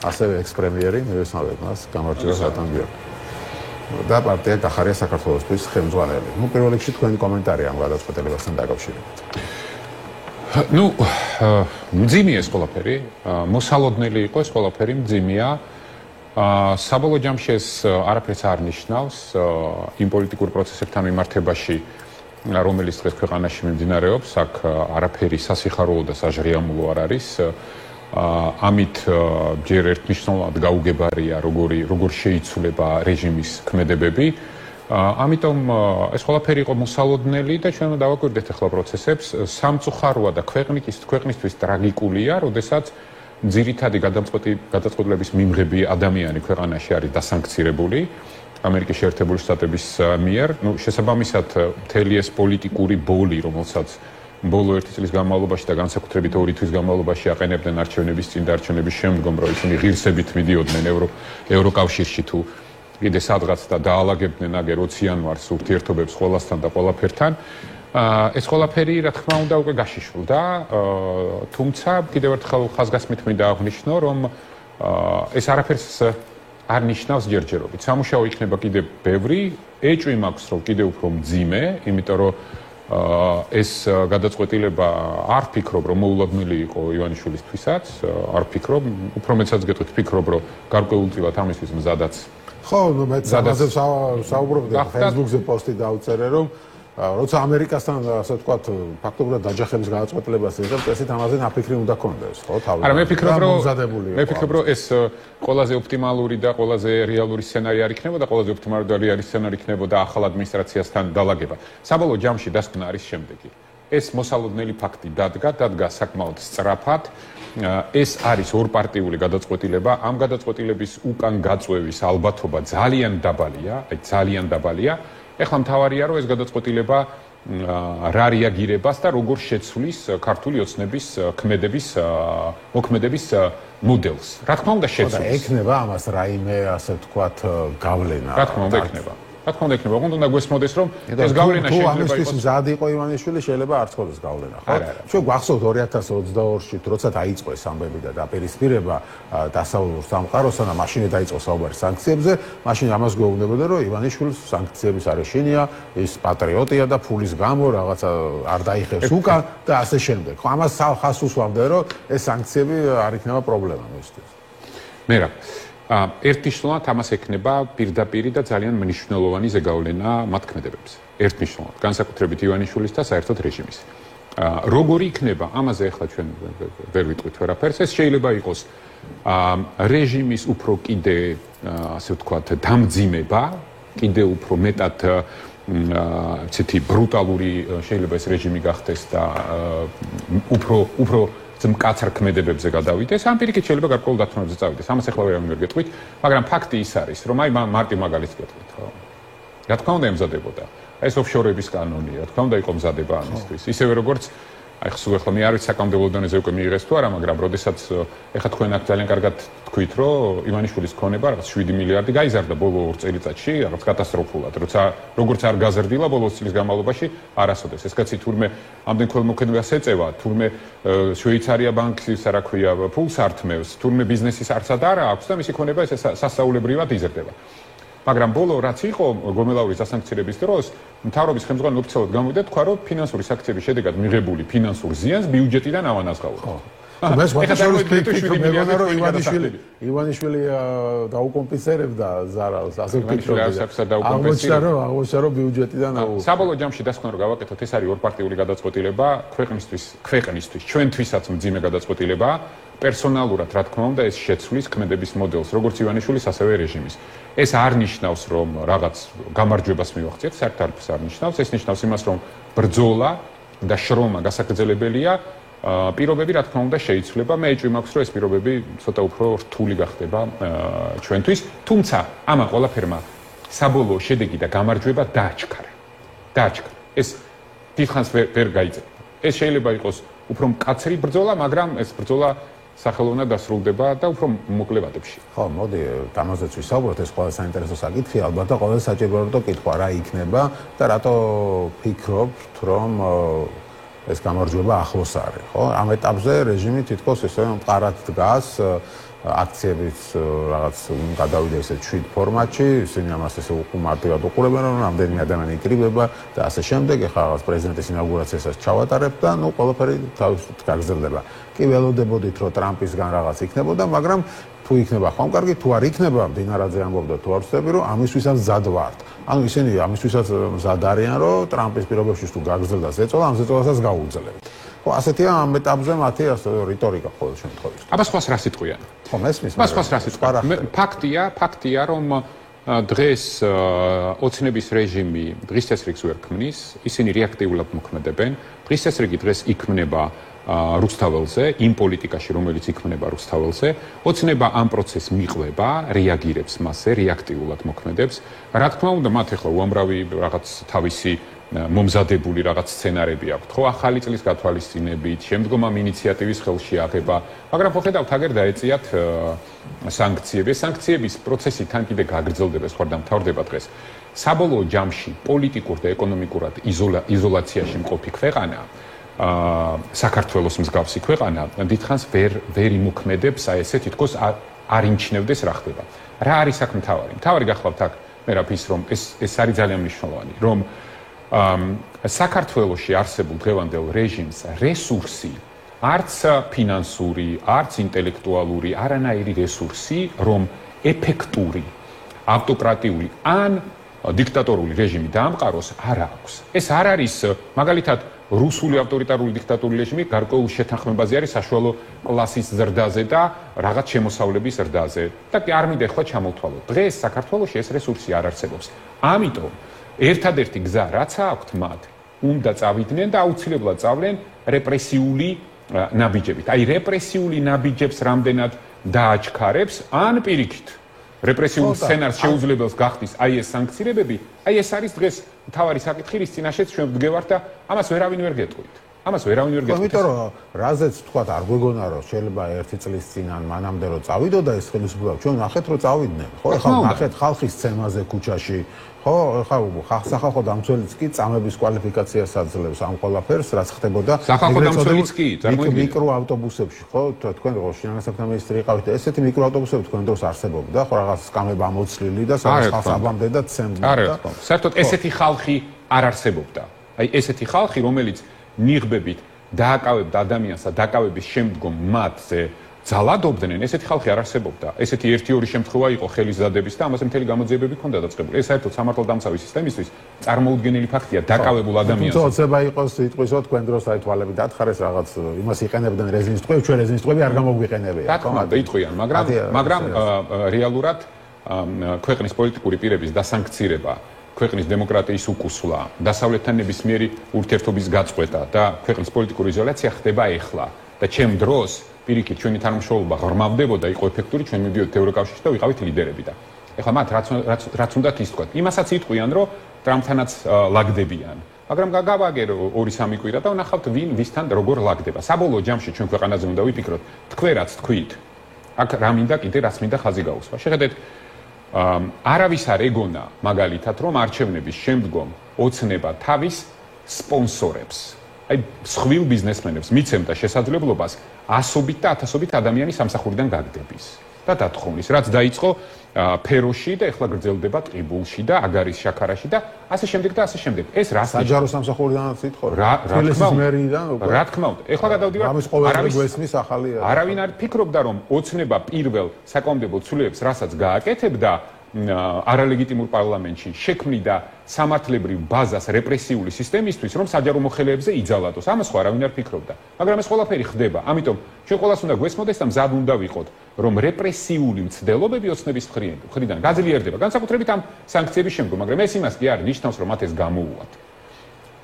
ასევე ექს-პრემიერი მივესალმებ მას, გამარჯობა რატომ გიორგი. და პარტია გახარია საქართველოსთვის ხელმძღვანელი. პირველ რიგში თქვენი კომენტარი ამ გადაწყვეტილებასთან დაკავშირებით. მძიმე ეს ყველაფერი, მოსალოდნელი იყო ეს ყველაფერი, მძიმეა. საბოლოო ჯამში ეს არაფერს არ ნიშნავს იმ პოლიტიკურ პროცესებთან მიმართებაში, რომელიც დღეს ქვეყანაში მიმდინარეობს, აქ არაფერი სასიხარულო და საჟრიამულო არ არის. ამით ჯერ ერთნიშნულად გაუგებარია როგორ შეიცვლება რეჟიმის ქმედებები. ამიტომ ეს ყველაფერი იყო მოსალოდნელი და ჩვენ დავაკვირდეთ ახლა პროცესებს. სამწუხაროა და ქვეყნისთვის ტრაგიკულია, როდესაც ძირითადი გადაწყვეტილების მიმღები ადამიანი ქვეყანაში არის დასანქცირებული ამერიკის შეერთებული შტატების მიერ. შესაბამისად, მთელი ეს პოლიტიკური ბოლი, რომელსაც ბოლო 1 წლის განმავლობაში და განსაკუთრებით 2 თვის განმავლობაში აყენებდნენ არჩევნების წინ და არჩევნების შემდგომ, რომ ისინი ღირსებით მიდიოდნენ ევროკავშირში თუ კიდე სადღაც და დაალაგებდნენ აგერ 20 იანვარს ურთიერთობებს ყველასთან და ყველაფერთან. ეს ყველაფერი, რა თქმა უნდა, უკვე გაშიშვლდა, თუმცა კიდევ ერთხელ ხაზგასმით მინდა აღვნიშნო, რომ ეს არაფერს არ ნიშნავს ჯერჯერობით. სამუშაო იქნება კიდევ ბევრი, ეჭვი მაქვს, რომ კიდევ უფრო მძიმე, იმიტომ რომ ეს გადაწყვეტილება არ ვფიქრობ, რომ მოულოდნელი იყო ივანიშვილისთვისაც, არ ვფიქრობ, უფრო მეცაც გეტყვით, ვფიქრობ, რომ გარკვეულწილად ამისთვის მზადაც. ხო, მეც ამაზე საუბრობდი, Facebook-ზე პოსტი დავწერე, რომ როცა ამერიკასთან, ასე ვთქვათ, ფაქტობრივად დაჯახების გადაწყვეტილებას იღებს, ესეთ ამაზე ნაფიქრი უნდა კონდეს, ხო, თავი. არა, მე ვფიქრობ, რომ ეს ყველაზე ოპტიმალური და ყველაზე რეალური სცენარი არ იქნება და ყველაზე ოპტიმალური და რეალური სცენარი იქნებოდა ახალ ადმინისტრაციასთან დალაგება. საბოლოო ჯამში დასკვნა არის შემდეგი. ეს მოსალოდნელი ფაქტი დადგა საკმაოდ სწრაფად. ეს არის ორპარტიული გადაწყვეტილება. ამ გადაწყვეტილების უკან გაწვევის ალბათობა ძალიან დაბალია. ეხლა მთავარია, რომ ეს გადაწყვეტილება რა რეაგირებას და როგორ შეცვლის ქართული ოცნების მოქმედების მოდელს. რა თქმა უნდა შეცვლის. და ექნება ამას რაიმე, ასე ვთქვათ, გავლენა. რა თქმა უნდა ექნება. ოღონდ უნდა გვესმოდეს, რომ ეს გავლენა შეიძლება იყოს. თუ ამისთვის მზად იყო ივანიშვილი, შეიძლება არ თხოვდეს გავლენა, ხო? ჩვენ გვახსოვთ 2022-ში, როცა დაიწყო ეს ამბები და დაპირისპირება დასავლურ სამყაროსთან და მაშინ დაიწყო საუბარი სანქციებზე, მაშინ ამას გვეუბნებოდა, რომ ივანიშვილის სანქციების არეშინია, ის პატრიოტია და ფულის გამო რაღაცა არ დაიხევს უკან და ასე შემდეგ. ხო, ამას ხას უსვამდა, რომ ეს სანქციები არ იქნება პრობლემა მისთვის. ერთნიშნულად ამას ექნება პირდაპირი და ძალიან მნიშვნელოვანი ზეგავლენა მათ ქმედებებს. ერთნიშნულად, განსაკუთრებით ივანიშვილის და საერთოდ რეჟიმის. როგორი იქნება, ამაზე ახლა ჩვენ ვერ ვიტყვით ვერაფერს, ეს შეიძლება იყოს რეჟიმის უფრო კიდე, ასე ვთქვათ, დამძიმება, კიდე უფრო მეტად ცეთი ბრუტალური შეიძლება ეს რეჟიმი გახდეს და უფრო მკაცრ ქმედებებზე გადავიდეს, ამ პირიქით შეიძლება გარკვეულ დათმობებზე წავიდეს. ამას ახლა ვერ გეტყვით, მაგრამ ფაქტი ის არის, რომ აი მარტი მაგალითს გეტყვით, ხო? რა თქმა უნდა ემზადებოდა. ეს ოფშორების კანონი, რა თქმა უნდა იყო მზადება ამისთვის. ისევე როგორც აი ხსოვ მე არ ვიცი საკანონმდებლო დონეზე უკვე მიიღეს თუ არა, მაგრამ როდესაც ეხლა თქვენ აქ ძალიან კარგად თქვით, რომ ივანიშვილის ქონება რაღაც 7 მილიარდი გაიზარდა ბოლო 2 წელიწადში, რაღაც კატასტროფულად, როცა როგორც არ გაზრდილა ბოლო 2 წლის განმავლობაში არასოდეს. ეს კაცი თურმე ამდენ ქველმოქმედებას ეწევა, თურმე შვეიცარია ბანკის რა ქვია, ფულს ართმევს, თურმე ბიზნესის არცად არა აქვს და მისი ქონება ეს სასწაულებრივად იზრდება. მაგრამ ბოლო რაც იყო გომელაურის დასანქცირების დროს, მთავრობის ხელმძღვანელი ოფიციალურად გამოვიდა თქვა, რომ ფინანსური საქციების შედეგად მიღებული ფინანსურ ზიანს ბიუჯეტიდან ავანაზღაურა. მას ვაკაშოვის ფიქრი მეგონა, რომ ივანიშვილი დაუკომპენსირებდა ზარალს, ასე ვფიქრობ. აღმოჩნდა, რომ ბიუჯეტიდან აუღო. საბოლოო ჯამში დასკვნა რომ გავაკეთოთ, ეს არის ორპარტიული გადაწყვეტილება, ქვეყნისთვის, ჩვენთვისაც მძიმე გადაწყვეტილება. პერსონალურად, რა თქმა უნდა, ეს შეცვლის ქმედების მოდელს, როგორც ივანიშვილის, ასევე რეჟიმის. ეს არ ნიშნავს, რომ რაღაც გამარჯვებას მივახციეთ, საერთოდ არაფერს არ ნიშნავს. ეს ნიშნავს იმას, რომ ბრძოლა და შრომა გასაგრძელებელია. პირობები, რა თქმა უნდა, შეიცვლება. მე ეჭვი მაქვს, რომ ეს პირობები ცოტა უფრო რთული გახდება ჩვენთვის, თუმცა ამა ყველაფერმა საბოლოო შედეგი და გამარჯვება დააჩქარა. ეს დიდხანს ვერ გაიწევდა. ეს შეიძლება იყოს უფრო მკაცრი ბრძოლა, მაგრამ ეს ბრძოლა სახელოვნად დასრულდება და უფრო მოკლე ვადებში. ხო, მოდი, ამაზეც ვისაუბროთ, ეს ყველა საინტერესო საკითხია, ალბათ და ყველა საჭირო რომ კითხვა რა იქნება და რატო ფიქრობთ, რომ ეს გამარჯვება ახლოს არის, ხო? ამ ეტაპზე რეჟიმი თითქოს ესე მყარად დგას აქციების რაღაც გადავიდა ესე 7 ფორმატში, ისინი ამას ესე უკმარტივად უყურებენ, რომ რამდენი ადამიანი იკრიბება და ასე შემდეგ. ეხლა რაღაც პრეზიდენტის ინაუგურაციასაც ჩავატარებ და ნუ ყველაფერი თავისთავად გაგრძელდება. კი ველოდებოდით, რომ ტრამპისგან რაღაც იქნებოდა, მაგრამ თუ იქნება ხომ კარგი, თუ არ იქნება, დინარაძე ამბობდა თუ არ ვწდები, რომ ამისთვისაც მზად ვართ. ანუ ისინი ამისთვისაც მზად არიან, რომ ტრამპის პირობებში თუ გაგრძელდა ზეწოლა, ამ ზეწოლასაც გაუგრძელებთ. ხო, ასეთია ამ ეტაპზე მათი ასე რიტორიკა ყოველ შემთხვევაში. აბა სხვას რა სიტყვიან? ხო, მესმის. სხვას რა სიტყვიან? ფაქტია, რომ დღეს ოცნების რეჟიმი დღის წესრიგს ვერ ქმნის, ისინი რეაქტიულად მოქმედებენ. დღის წესრიგი დღეს იქმნება რუსთაველზე, იმ პოლიტიკაში, რომელიც იქმნება რუსთაველზე, ოცნება ამ პროცესს მიყვება, რეაგირებს მასზე, რეაქტიულად მოქმედებს. რა თქმა უნდა, მათ ახლა უამრავი რაღაც თავისი მომზადებული რაღაც სცენარები აქვთ, ხო, ახალი წლის გათვალისწინებით, შემდგომ ამ ინიციატივის ხელში აღება, მაგრამ ხო ხედავთ, აგერ დაეწიათ სანქციები. სანქციების პროცესი თან კიდე გაგრძელდება, სხვა და მთავრდება დღეს. საბოლოო ჯამში პოლიტიკურ და ეკონომიკურად იზოლაციაში მყოფი ქვეყანა, საქართველოს მსგავსი ქვეყანა, დიდხანს ვერ იმოქმედებს, აი ესე თითქოს არ იმჩნევდეს რა ხდება. რა არის აქ მთავარი? მთავარი გახლავთ აქ, მე რა ფიქრობ, რომ ეს არის ძალიან მნიშვნელოვანი, რომ საქართველოში არსებულ დღევანდელ რეჟიმს რესურსი, არც ფინანსური, არც ინტელექტუალური, არანაირი რესურსი, რომ ეფექტური, ავტოკრატიული ან დიქტატორული რეჟიმი დაამყაროს, არ აქვს. ეს არ არის მაგალითად რუსული ავტორიტარული დიქტატურული რეჟიმი გარკვეულ შეთანხმებაზე არის საშუალო კლასის ზრდაზე და რაღაც შემოსავლების ზრდაზე. და კი არ მინდა ახლა ჩამოვთვალოთ. დღეს საქართველოში ეს რესურსი არ არსებობს. ამიტომ ერთადერთი გზა რაც აქვთ მათ, უნდა წავიდნენ და აუცილებლად წავლენ რეპრესიული ნაბიჯებით. აი რეპრესიული ნაბიჯებს რამდენად დააჩქარებს, ან პირიქით რეპრესიულ სცენარს შეუძლებელს გახდის აი ეს სანქციებები, აი ეს არის დღეს მთავარი საკითხი, რის წინაშეც ჩვენ ვდგევართ და ამას ვერავინ ვერ გეტყვით. ამას ვერავინ ვერ გეტყვით. იმიტომ რომ რაზეც თქვა არ გვეგონა რომ შეიძლება 1 წლის წინ ან მანამდე რომ წავიდოდა ეს ხელისუფლება, ჩვენ ნახეთ რომ წავიდნენ. ხო, ეხლა ნახეთ ხალხის ცემაზე ქუჩაში. ხო, ეხლა სახალხო დამცველიც კი წამების კვალიფიკაციას აძლევს ამ ყველაფერს, რაც ხდებოდა სახალხო დამცველიც კი, წარმოიდგინეთ მიკროავტობუსებში, ხო, თქვენ რო შინაგან საქმეთა მინისტრი იყავით, ესეთი მიკროავტობუსები თქვენ დროს არსებობდა, ხო, რაღაც სკამება ამოცლილი და ხალხს აბამდე და ცემდა. არა, საერთოდ ესეთი ხალხი არ არსებობდა. აი ესეთი ხალხი, რომელიც ნიღბებით დააკავებდა ადამიანს და დაკავების შემდგომ მათზე ძალადობდნენ, ესეთი ხალხი არ არსებობდა. ესეთი 1-2 შემთხვევა იყო ხელისზადების და ამაზე მთელი გამოძიებები ჰქონდა დაწყებული. ეს საერთოდ სამართალდამცავი სისტემისთვის წარმოუდგენელი ფაქტია დაკავებულ ადამიანს. თუმცა ოცება იყოს სიტყვისო თქვენ დროს აი თვალები დათხარეს რაღაც იმას იყენებდნენ რეზინის ტყვევი, ჩვენ რეზინის ტყვევი არ გამოგვიყენებია. რა თქმა უნდა, იტყვიან, მაგრამ რეალურად ქვეყნის პოლიტიკური პირების დასანქცირება, ქვეყნის დემოკრატიის უკუსვლა, დასავლეთთან ნებისმიერი ურთიერთობის გაწყვეტა და ქვეყნის პოლიტიკური იზოლაცია ხდება ეხლა. და ჩემ დროს პირიქით ჩვენი თანამშრომლობა ღრმავდებოდა, იყო ეფექტური, ჩვენ მივდიოდით ევროკავშირში და ვიყავით ლიდერები და ეხლა მათ რაც უნდათ ის თქვა. იმასაც იტყვიან, რომ ტრამპთანაც ლაგდებიან. მაგრამ გავაგერ 2-3 კვირა და ვნახავთ ვინ ვისთან როგორ ლაგდება. საბოლოო ჯამში ჩვენ ქვეყანაზე უნდა ვიფიქროთ, თქვენ რაც თქვით. აქ რა მინდა კიდე რაც მინდა ხაზი გაუსვა. შეხედეთ არავის არ ეგონა მაგალითად რომ არჩევნების შემდგომ ოცნება თავის სპონსორებს აი სხვილ ბიზნესმენებს მიცემდა შესაძლებლობას ასობით და ათასობით ადამიანი სამსახურიდან გაგდების და დათხოვნის რაც დაიწყო ფეროში და ეხლა გრძელდება ტყიბულში და აგარის შაქარაში და ასე შემდეგ და ასე შემდეგ ეს რა საჯარო სამსახურიდანაც ითხოვ რა თქმა უნდა ეხლა გადავდივარ არავინ არ ფიქრობდა რომ ოცნება პირველ საკანონმდებლო ცვლილებებს რასაც გააკეთებდა არალეგიტიმურ პარლამენტში შექმნიდა სამართლებრივ ბაზას რეპრესიული სისტემისთვის, რომ საჯარო მოხელეებზე იძალადოს. ამას ხო არავინ არ ფიქრობდა. მაგრამ ეს ყველაფერი ხდება. ამიტომ ჩვენ ყველას უნდა გვესმოდეს და მზად უნდა ვიყოთ, რომ რეპრესიული მცდელობები ოცნების მხრიდან გაძლიერდება. განსაკუთრებით ამ სანქციების შემდგომ, მაგრამ ეს იმას კი არ ნიშნავს, რომ მათ ეს გამოუვათ.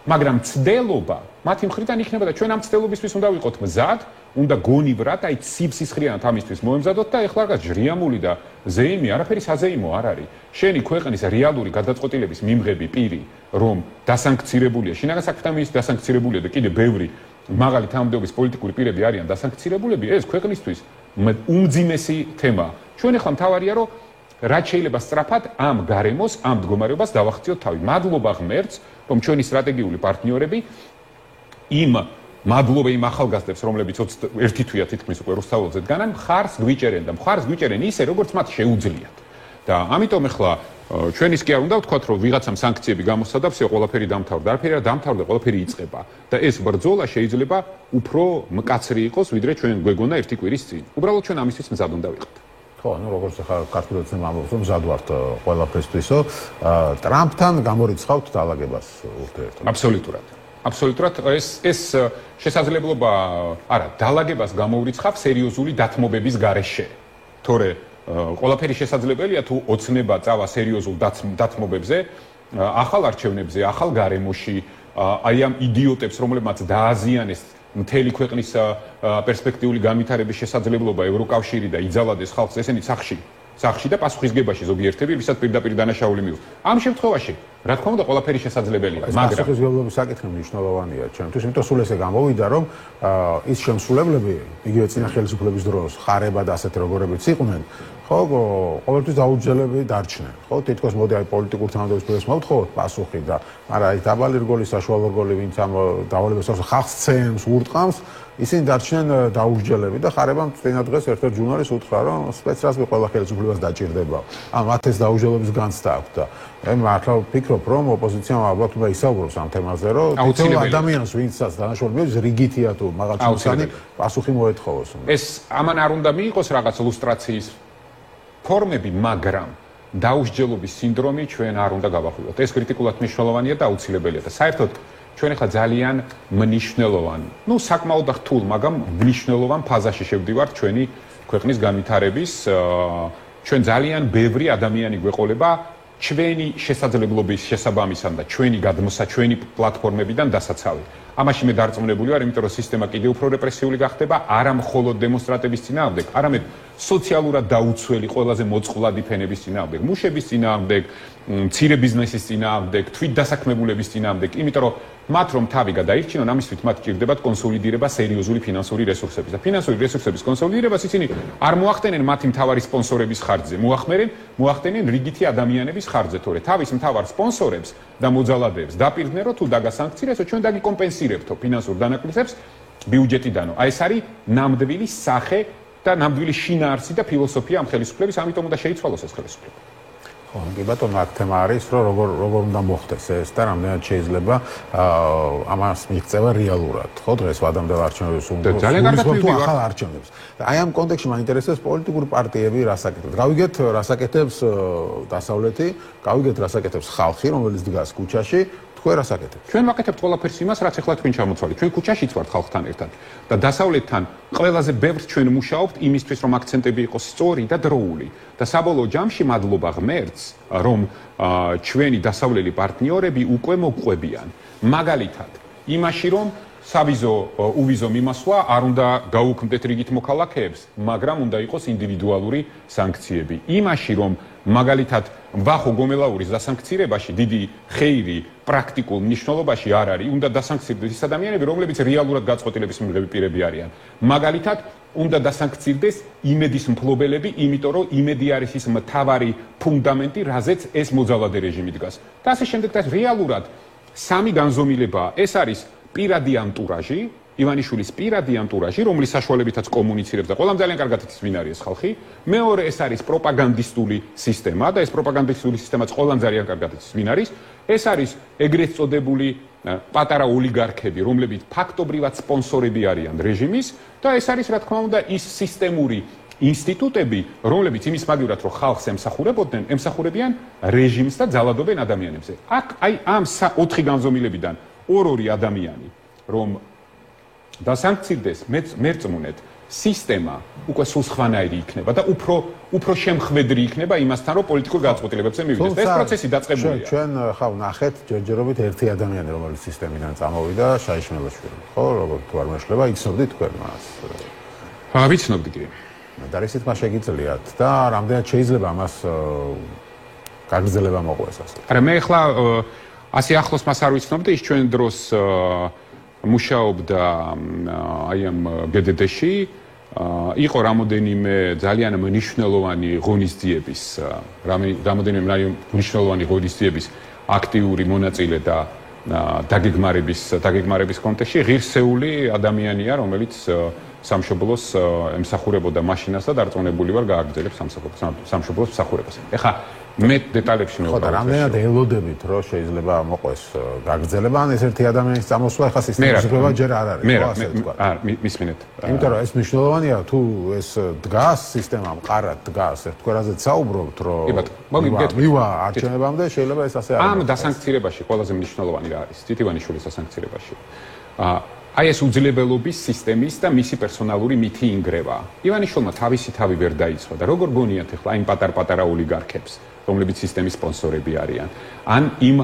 მაგრამ მცდელობა მათი მხრიდან იქნება და ჩვენ ამ მცდელობისთვის უნდა ვიყოთ მზად, უნდა გონივრათ, აი სიბსისხლიანად ამისთვის მოემზადოთ და ეხლა რაღაც ჟრიამული და ზეიმი არაფერი საზეიმო არ არის. შენი ქვეყნის რეალური გადაწყვეტილების მიმღები პირი, რომ დასანქცირებულია, შინაგან საქმეთა მინისტრი დასანქცირებულია და კიდე ბევრი მაღალი თანამდებობის პოლიტიკური პირები არიან დასანქცირებულები, ეს ქვეყნისთვის უმძიმესი თემაა. ჩვენ ახლა მთავარია, რომ რაც შეიძლება სწრაფად ამ გარემოს, ამ მდგომარეობას დავახციოთ თავი. მადლობა ღმერთს, რომ ჩვენი სტრატეგიული პარტნიორები იმ მადლობა იმ ახალგაზრდებს, რომლებიც 21 თვეა თითქმის უკვე რუსთაველზე დგანან, მხარს გვიჭერენ და მხარს გვიჭერენ ისე, როგორც მათ შეუძლიათ. და ამიტომ ახლა ჩვენის კი არ უნდა ვთქვათ, რომ ვიღაცამ სანქციები გამოსცადა, всё ყველაფერი დამთავრდა. არაფერი არ დამთავრდა, ყველაფერი იწყება. და ეს ბრძოლა შეიძლება უფრო მკაცრი იყოს, ვიდრე ჩვენ გვეგონა ერთი კვირის წინ. უბრალოდ ჩვენ ამისთვის მზად უნდა ვიყოთ. ხო, ანუ როგორც ახლა ქართულად ამბობს, რომ მზად ვართ ყველაფრისთვისო, ტრამპთან გამორიცხავთ დაალაგებას ურთიერთობაზე. აბსოლუტურად. აბსოლუტურად ეს შესაძლებლობა არა, დაალაგებას გამოურიცხავ სერიოზული დათმობების გარეშე. თორე ყველაფერი შესაძლებელია თუ ოცნება წავა სერიოზულ დათმობებზე, ახალ არჩევნებზე, ახალ გარემოში, აი ამ იდიოტებს, რომლებმაც დააზიანეს მთელი ქვეყნის პერსპექტიული განვითარების შესაძლებლობა ევროკავშირი და იძალადეს ხალხს ესენი სახში და პასუხისგებაში ზოგიერთები, ვისაც პირდაპირ დანაშაული მიუღოს. ამ შემთხვევაში, რა თქმა უნდა, ყველაფერი შესაძლებელია, მაგრამ პასუხისგებლობის საკითხი მნიშვნელოვანია ჩემთვის, იმიტომ სულ ესე გამოვიდა, რომ ის შემსრულებლები, იგივე წინა ხელისუფლების დროს, ხარება და ასეთ როგორებიც იყვნენ, ხო, ყოველთვის დაუჯელები დარჩნენ. ხო, თითქოს მოდი აი პოლიტიკურ თანამდებობის პირებს მოვთხოვოთ პასუხი და მაგრამ აი დაბალი რგოლის საშუალო რგოლი, ვინც ამ დავალებას ხალხს ცემს, ურტყამს, ისინი დარჩნენ დაუჯელები და ხარებამ წინა დღეს ერთ-ერთ ჟურნალისტს უთხრა, რომ სპეცრაზმი ყველა ხელისუფლებას დაჭირდება. მათ ეს დაუჯელების განცდა აქვს და მე მართლა ვფიქრობ, რომ ოპოზიციამ ალბათ უნდა ისაუბროს ამ თემაზე, რომ თითოეულ ადამიანს, ვინცაც დანაშაული მიიღოს, რიგითია თუ მაღალჩინოსანი პასუხი მოეთხოვოს. ეს ამან არ უნდა მიიღოს რაღაც ლუსტრაციის ფორმები, მაგრამ დაუსჯელობის სინდრომი ჩვენ არ უნდა გავახვიოთ. ეს კრიტიკულად მნიშვნელოვანია და აუცილებელია და საერთოდ ჩვენ ახლა ძალიან მნიშვნელოვან, საკმაოდ რთულ, მაგრამ მნიშვნელოვან ფაზაში შევდივართ ჩვენი ქვეყნის განვითარების. ჩვენ ძალიან ბევრი ადამიანი გვეყოლება ჩვენი შესაძლებლობის შესაბამისად და ჩვენი გადმოსაჩვენი პლატფორმებიდან დასაცავი. ამაში მე დარწმუნებული ვარ, იმიტომ რომ სისტემა კიდევ უფრო რეპრესიული გახდება, არა მხოლოდ დემონსტრატების წინააღმდეგ, არამედ სოციალურად დაუცველი, ყველაზე მოწყვლადი ფენების წინააღმდეგ, მუშების წინააღმდეგ, მცირე ბიზნესის წინააღმდეგ, თვითდასაქმებულების წინააღმდეგ, იმიტომ რომ მათ რომ თავი გადაირჩინონ, ამისთვის მათ ჭირდებათ კონსოლიდირება სერიოზული ფინანსური რესურსების და ფინანსური რესურსების კონსოლიდირებას ისინი არ მოახდენენ მათი მთავარი სპონსორების ხარჯზე, მოახდენენ რიგითი ადამიანების ხარჯზე, თორე თავის მთავარ სპონსორებს და მოძალადეებს დაპირდნენ, რომ თუ დაგასანქცირებსო, ჩვენ დაგიკომპენსირებთო ფინანსურ დანაკლისებს ბიუჯეტიდანო. აი ეს არის ნამდვილი სახე და ნამდვილი შინაარსი და ფილოსოფია ამ ხელისუფლების, ამიტომ უნდა შეიცვალოს ეს ხელისუფლება. ხო, კი ბატონო, აქ თემა არის, რომ როგორ უნდა მოხდეს ეს და რამდენად შეიძლება ამას მიღწევა რეალურად. ხო, დღეს ვადამდელ არჩევნებს უნდა ახალ არჩევნებს. და აი ამ კონტექსტში მაინტერესებს პოლიტიკური პარტიები რას აკეთებს. გავიგეთ რას აკეთებს დასავლეთი, გავიგეთ რას აკეთებს ხალხი, რომელიც დგას ქუჩაში. თქვენ რას აკეთებთ? ჩვენ ვაკეთებთ ყველაფერს იმას, რაც ახლა თქვენ ჩამოთვალეთ. ჩვენ ქუჩაშიც ვართ ხალხთან ერთად და დასავლეთთან ყველაზე ბევრს ჩვენ მუშაობთ იმისთვის, რომ აქცენტები იყოს სწორი და დროული. და საბოლოო ჯამში მადლობა ღმერთს, რომ ჩვენი დასავლელი პარტნიორები უკვე მოგვყვებიან. მაგალითად, იმაში, რომ უვიზო მიმასვლა არ უნდა გაუქმდეთ რიგით მოქალაქეებს, მაგრამ უნდა იყოს ინდივიდუალური სანქციები. იმაში, რომ მაგალითად ვახო გომელაურის დასანქცირებაში დიდი ხეირი პრაქტიკულ მნიშვნელობაში არ არის, უნდა დასანქცირდეს ის ადამიანები, რომლებიც რეალურად გაწყვეტილების მიღები პირები არიან. მაგალითად, უნდა დასანქცირდეს იმედის მფლობელები, იმიტომ რომ იმედი არის ის მთავარი ფუნდამენტი, რაზეც ეს მოძალადე რეჟიმი დგას. და ასე შემდეგ და რეალურად სამი განზომილებაა. ეს არის პირადი ანტურაჟი, ივანიშვილის პირადი ანტურაჟი, რომლის საშუალებითაც კომუნიცირებს და ყველამ ძალიან კარგად იცის ვინ არის ეს ხალხი. მეორე ეს არის პროპაგანდისტული სისტემა და ეს პროპაგანდისტული სისტემაც ყველამ ძალიან კარგად იცის ვინ არის. ეს არის ეგრეთ წოდებული პატარა ოლიგარქები, რომლებიც ფაქტობრივად სპონსორები არიან რეჟიმის და ეს არის რა თქმა უნდა ის სისტემური ინსტიტუტები, რომლებიც იმის მაგივრად რომ ხალხს ემსახურებიან რეჟიმს და ძალადობენ ადამიანებზე. აქ აი ამ 4 განზომილებიდან ორი ადამიანი რომ დასანქცირდეს მერწმუნეთ სისტემა უკვე სულ სხვანაირი იქნება და უფრო შემხვედრი იქნება იმასთან რომ პოლიტიკურ გაწყვეტილებებზე მივიდეს და ეს პროცესი დაწყებულია. ჩვენ ხა ვნახეთ ჯერჯერობით ერთი ადამიანი რომელიც სისტემიდან წამოვიდა, შაიშმელაშვილი. ხო, როგორ თუ არ მეშლება, იცნობდით თქვენ მას? ვიცნობდი კი. და ისეთ მას შეგიძლიათ და რამდენად შეიძლება მას გაგრძელება მოყვეს ასე. არა, მე ახლა ასე ახლოს მას არ ვიცნობდი, ის ჩვენ დროს მუშაობდა აი ამ GDD-ში, იყო რამოდენიმე ძალიან მნიშვნელოვანი ღონისძიების აქტიური მონაწილე და დაგეგმარების კონტექსტში ღირსეული ადამიანია, რომელიც სამშობლოს ემსახურებოდა მაშინას და დარწმუნებული ვარ გააგრძელებს სამშობლოს მსახურებას. ეხლა მე დეტალებში მე ხო და რამდენად ელოდებით რომ შეიძლება მოყვეს გაგრძელება ან ეს ერთი ადამიანის წამოსვლა ეხლა სისტემის გროვა ჯერ არ არის ხო ასე თქვა. მისმინეთ. იმიტომ რომ ეს მნიშვნელოვანია თუ ეს დგას სისტემა მყარად დგას ერთ კვერაზეც საუბრობთ რომ მივა არჩევნებამდე შეიძლება ეს ასე არ ამ დასანქცირებაში ყველაზე მნიშვნელოვანი რა არის თითივანიშვილის დასანქცირებაში აი ეს უძლებელობის სისტემის და მისი პერსონალური მითი ინგრევა. ივანიშვილმა თავისი თავი ვერ დაიწყო და როგორ გონიათ ახლა იმ პატარ-პატარა ოლიგარქებს, რომლებიც სისტემის სპონსორები არიან, ან იმ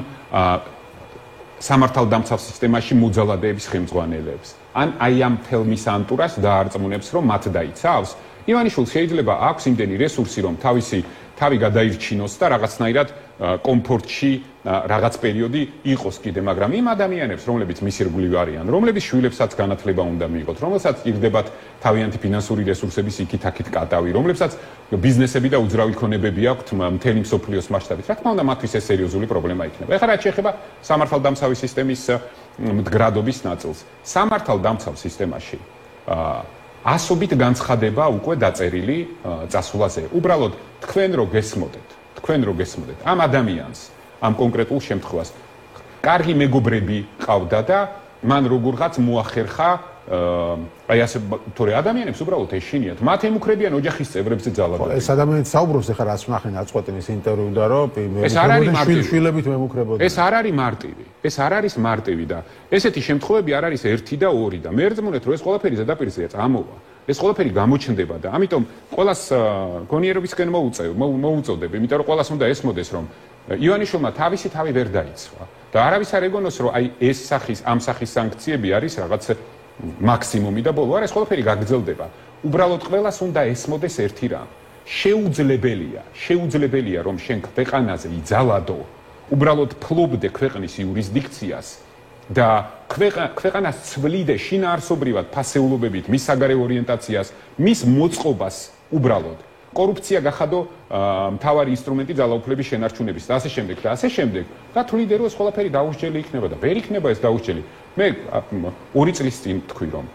სამართალდამცავ სისტემაში მოძალადეების ხელმძღვანელებს, ან აი ამ მთელ მის ანტურას დაარწმუნებს, რომ მათ დაიცავს. ივანიშვილს შეიძლება აქვს იმდენი რესურსი, რომ თავი გადაირჩინოს და რაღაცნაირად კომფორტში რაღაც პერიოდი იყოს კიდე, მაგრამ იმ ადამიანებს, რომლებიც მის ირგვლივ არიან, რომლების შვილებსაც განათლება უნდა მიიღოთ, რომელსაც იღდებათ თავიანთი ფინანსური რესურსების იქით-აქით კატავი, რომლებსაც ბიზნესები და უძრავი ქონებები აქვთ მთელი მსოფლიოს მასშტაბით. რა თქმა უნდა, მათთვის ეს სერიოზული პრობლემა იქნება. ეხლა რაც შეეხება სამართალდამცავი სისტემის მდგრადობის ნაწილს. სამართალდამცავ სისტემაში ასობით განცხადება უკვე დაწერილი წასვლაზე. უბრალოდ თქვენ რო გესმოდეთ ამ ადამიანს, ამ კონკრეტულ შემთხვევას. კარგი მეგობრები ყავდა და მან როგორღაც მოახერხა აი ასე თორე ადამიანებს უბრალოდ ეშინიათ. მათ ემუქრებიან ოჯახის წევრებზე ძალადობას. ეს ადამიანი საუბრობს ახლა რაც ვნახე ნაწყვეტინის ინტერვიუდან რომ შვილებით მემუქრებოდა. ეს არ არის მარტივი და ესეთი შემთხვევები არ არის 1 და 2 და მე ერწმუნეთ რომ ეს ყველაფერი ზედაპირზეა წამოვა. ეს ყველაფერი გამოჩნდება და ამიტომ ყველას გონიერობისკენ მოუწოდებ, იმიტომ რომ ყველას უნდა ესმოდეს რომ ივანიშვილმა თავისი თავი ვერ დაიცვა და არავის არ ეგონოს რომ აი ეს ამ სახის სანქციები არის რაღაც მაქსიმუმი და ბოლო არ ეს ყველაფერი გაგრძელდება. უბრალოდ ყველას უნდა ესმოდეს ერთი რამ. შეუძლებელია რომ შენ ქვეყანაზე იძალადო, უბრალოდ ფლობდე ქვეყნის იურისდიქციას და ქვეყანას ცვლიდე შინაარსობრივად ფასეულობებით მის საგარეო ორიენტაციას, მის მოწყობას უბრალოდ. კორუფცია გახადო მთავარი ინსტრუმენტი ძალაუფლების შენარჩუნების და ასე შემდეგ და თვლიდე რომ ეს ყველაფერი დაუსჯელი იქნება და ვერ იქნება ეს დაუსჯელი. მე 2 წლის წინ თქვი რომ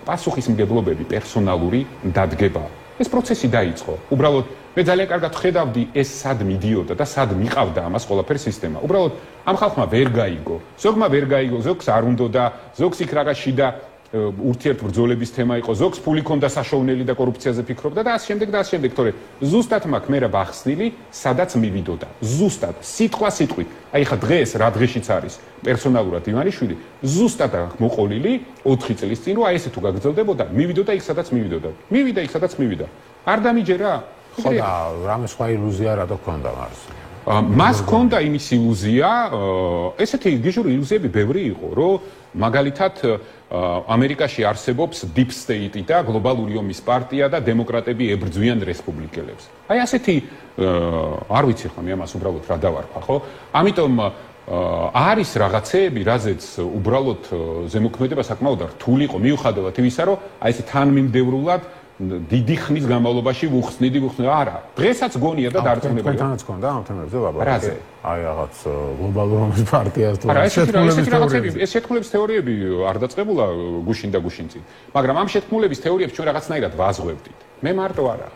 პასუხისმგებლობები პერსონალური დადგება. ეს პროცესი დაიწყო. უბრალოდ მე ძალიან კარგად ხედავდი ეს სად მიდიოდა და სად მიყავდა ამას ყველაფერს სისტემა. უბრალოდ ამ ხალხმა ვერ გაიგო. ზოგმა ვერ გაიგო, ზოგს არ უნდოდა, ზოგს იქ რაღაც შიდა ურთიერთბრძოლების თემა იყო, ზოგს ფული ჰქონდა საშოვნელი და კორუფციაზე ფიქრობდა და ასე შემდეგ, თორე ზუსტად მაქვს მე რა ბახსნილი, სადაც მივიდოდა. ზუსტად, სიტყვით. აი ხა დღეს რა დღეშიც არის პერსონალურად ივანიშვილი, ზუსტად მოყოლილი 4 წლის წინ, რომ აი ესე თუ გაგრძელდებოდა, მივიდოდა იქ სადაც მივიდა. არ დამიჯერა? ხო და რამე სხვა ილუზია რა თქონდა მას. მას ჰქონდა იმის ილუზია, ესეთი გიჟური ილუზიები ბევრი იყო, რომ მაგალითად ამერიკაში არსებობს Deep State და გლობალური ომის პარტია და დემოკრატები ებრძვიან რესპუბლიკელებს. აი ასეთი არ ვიცი ხო მე ამას უბრალოდ რა დავარქვა, ხო? ამიტომ არის რაღაცეები, რაზეც უბრალოდ ზემოქმედება საკმაოდ რთული იყო, მიუხედავად იმისა, რომ აი ესე თანმიმდევრულად დიდი ხნის განმავლობაში ვუხსნიდი არა. დღესაც გონია და დარწმუნებული. თქვენთანაც ქონდა ამ თემებზე ვაბა. რაზე? აი რაღაც გლობალურ ომის პარტიას თუ ეს შეთქმულების თეორიები არ დაწყებულა გუშინ და გუშინ წინ. მაგრამ ამ შეთქმულების თეორიებს ჩვენ რაღაცნაირად ვაზღვევდით. მე მარტო არა.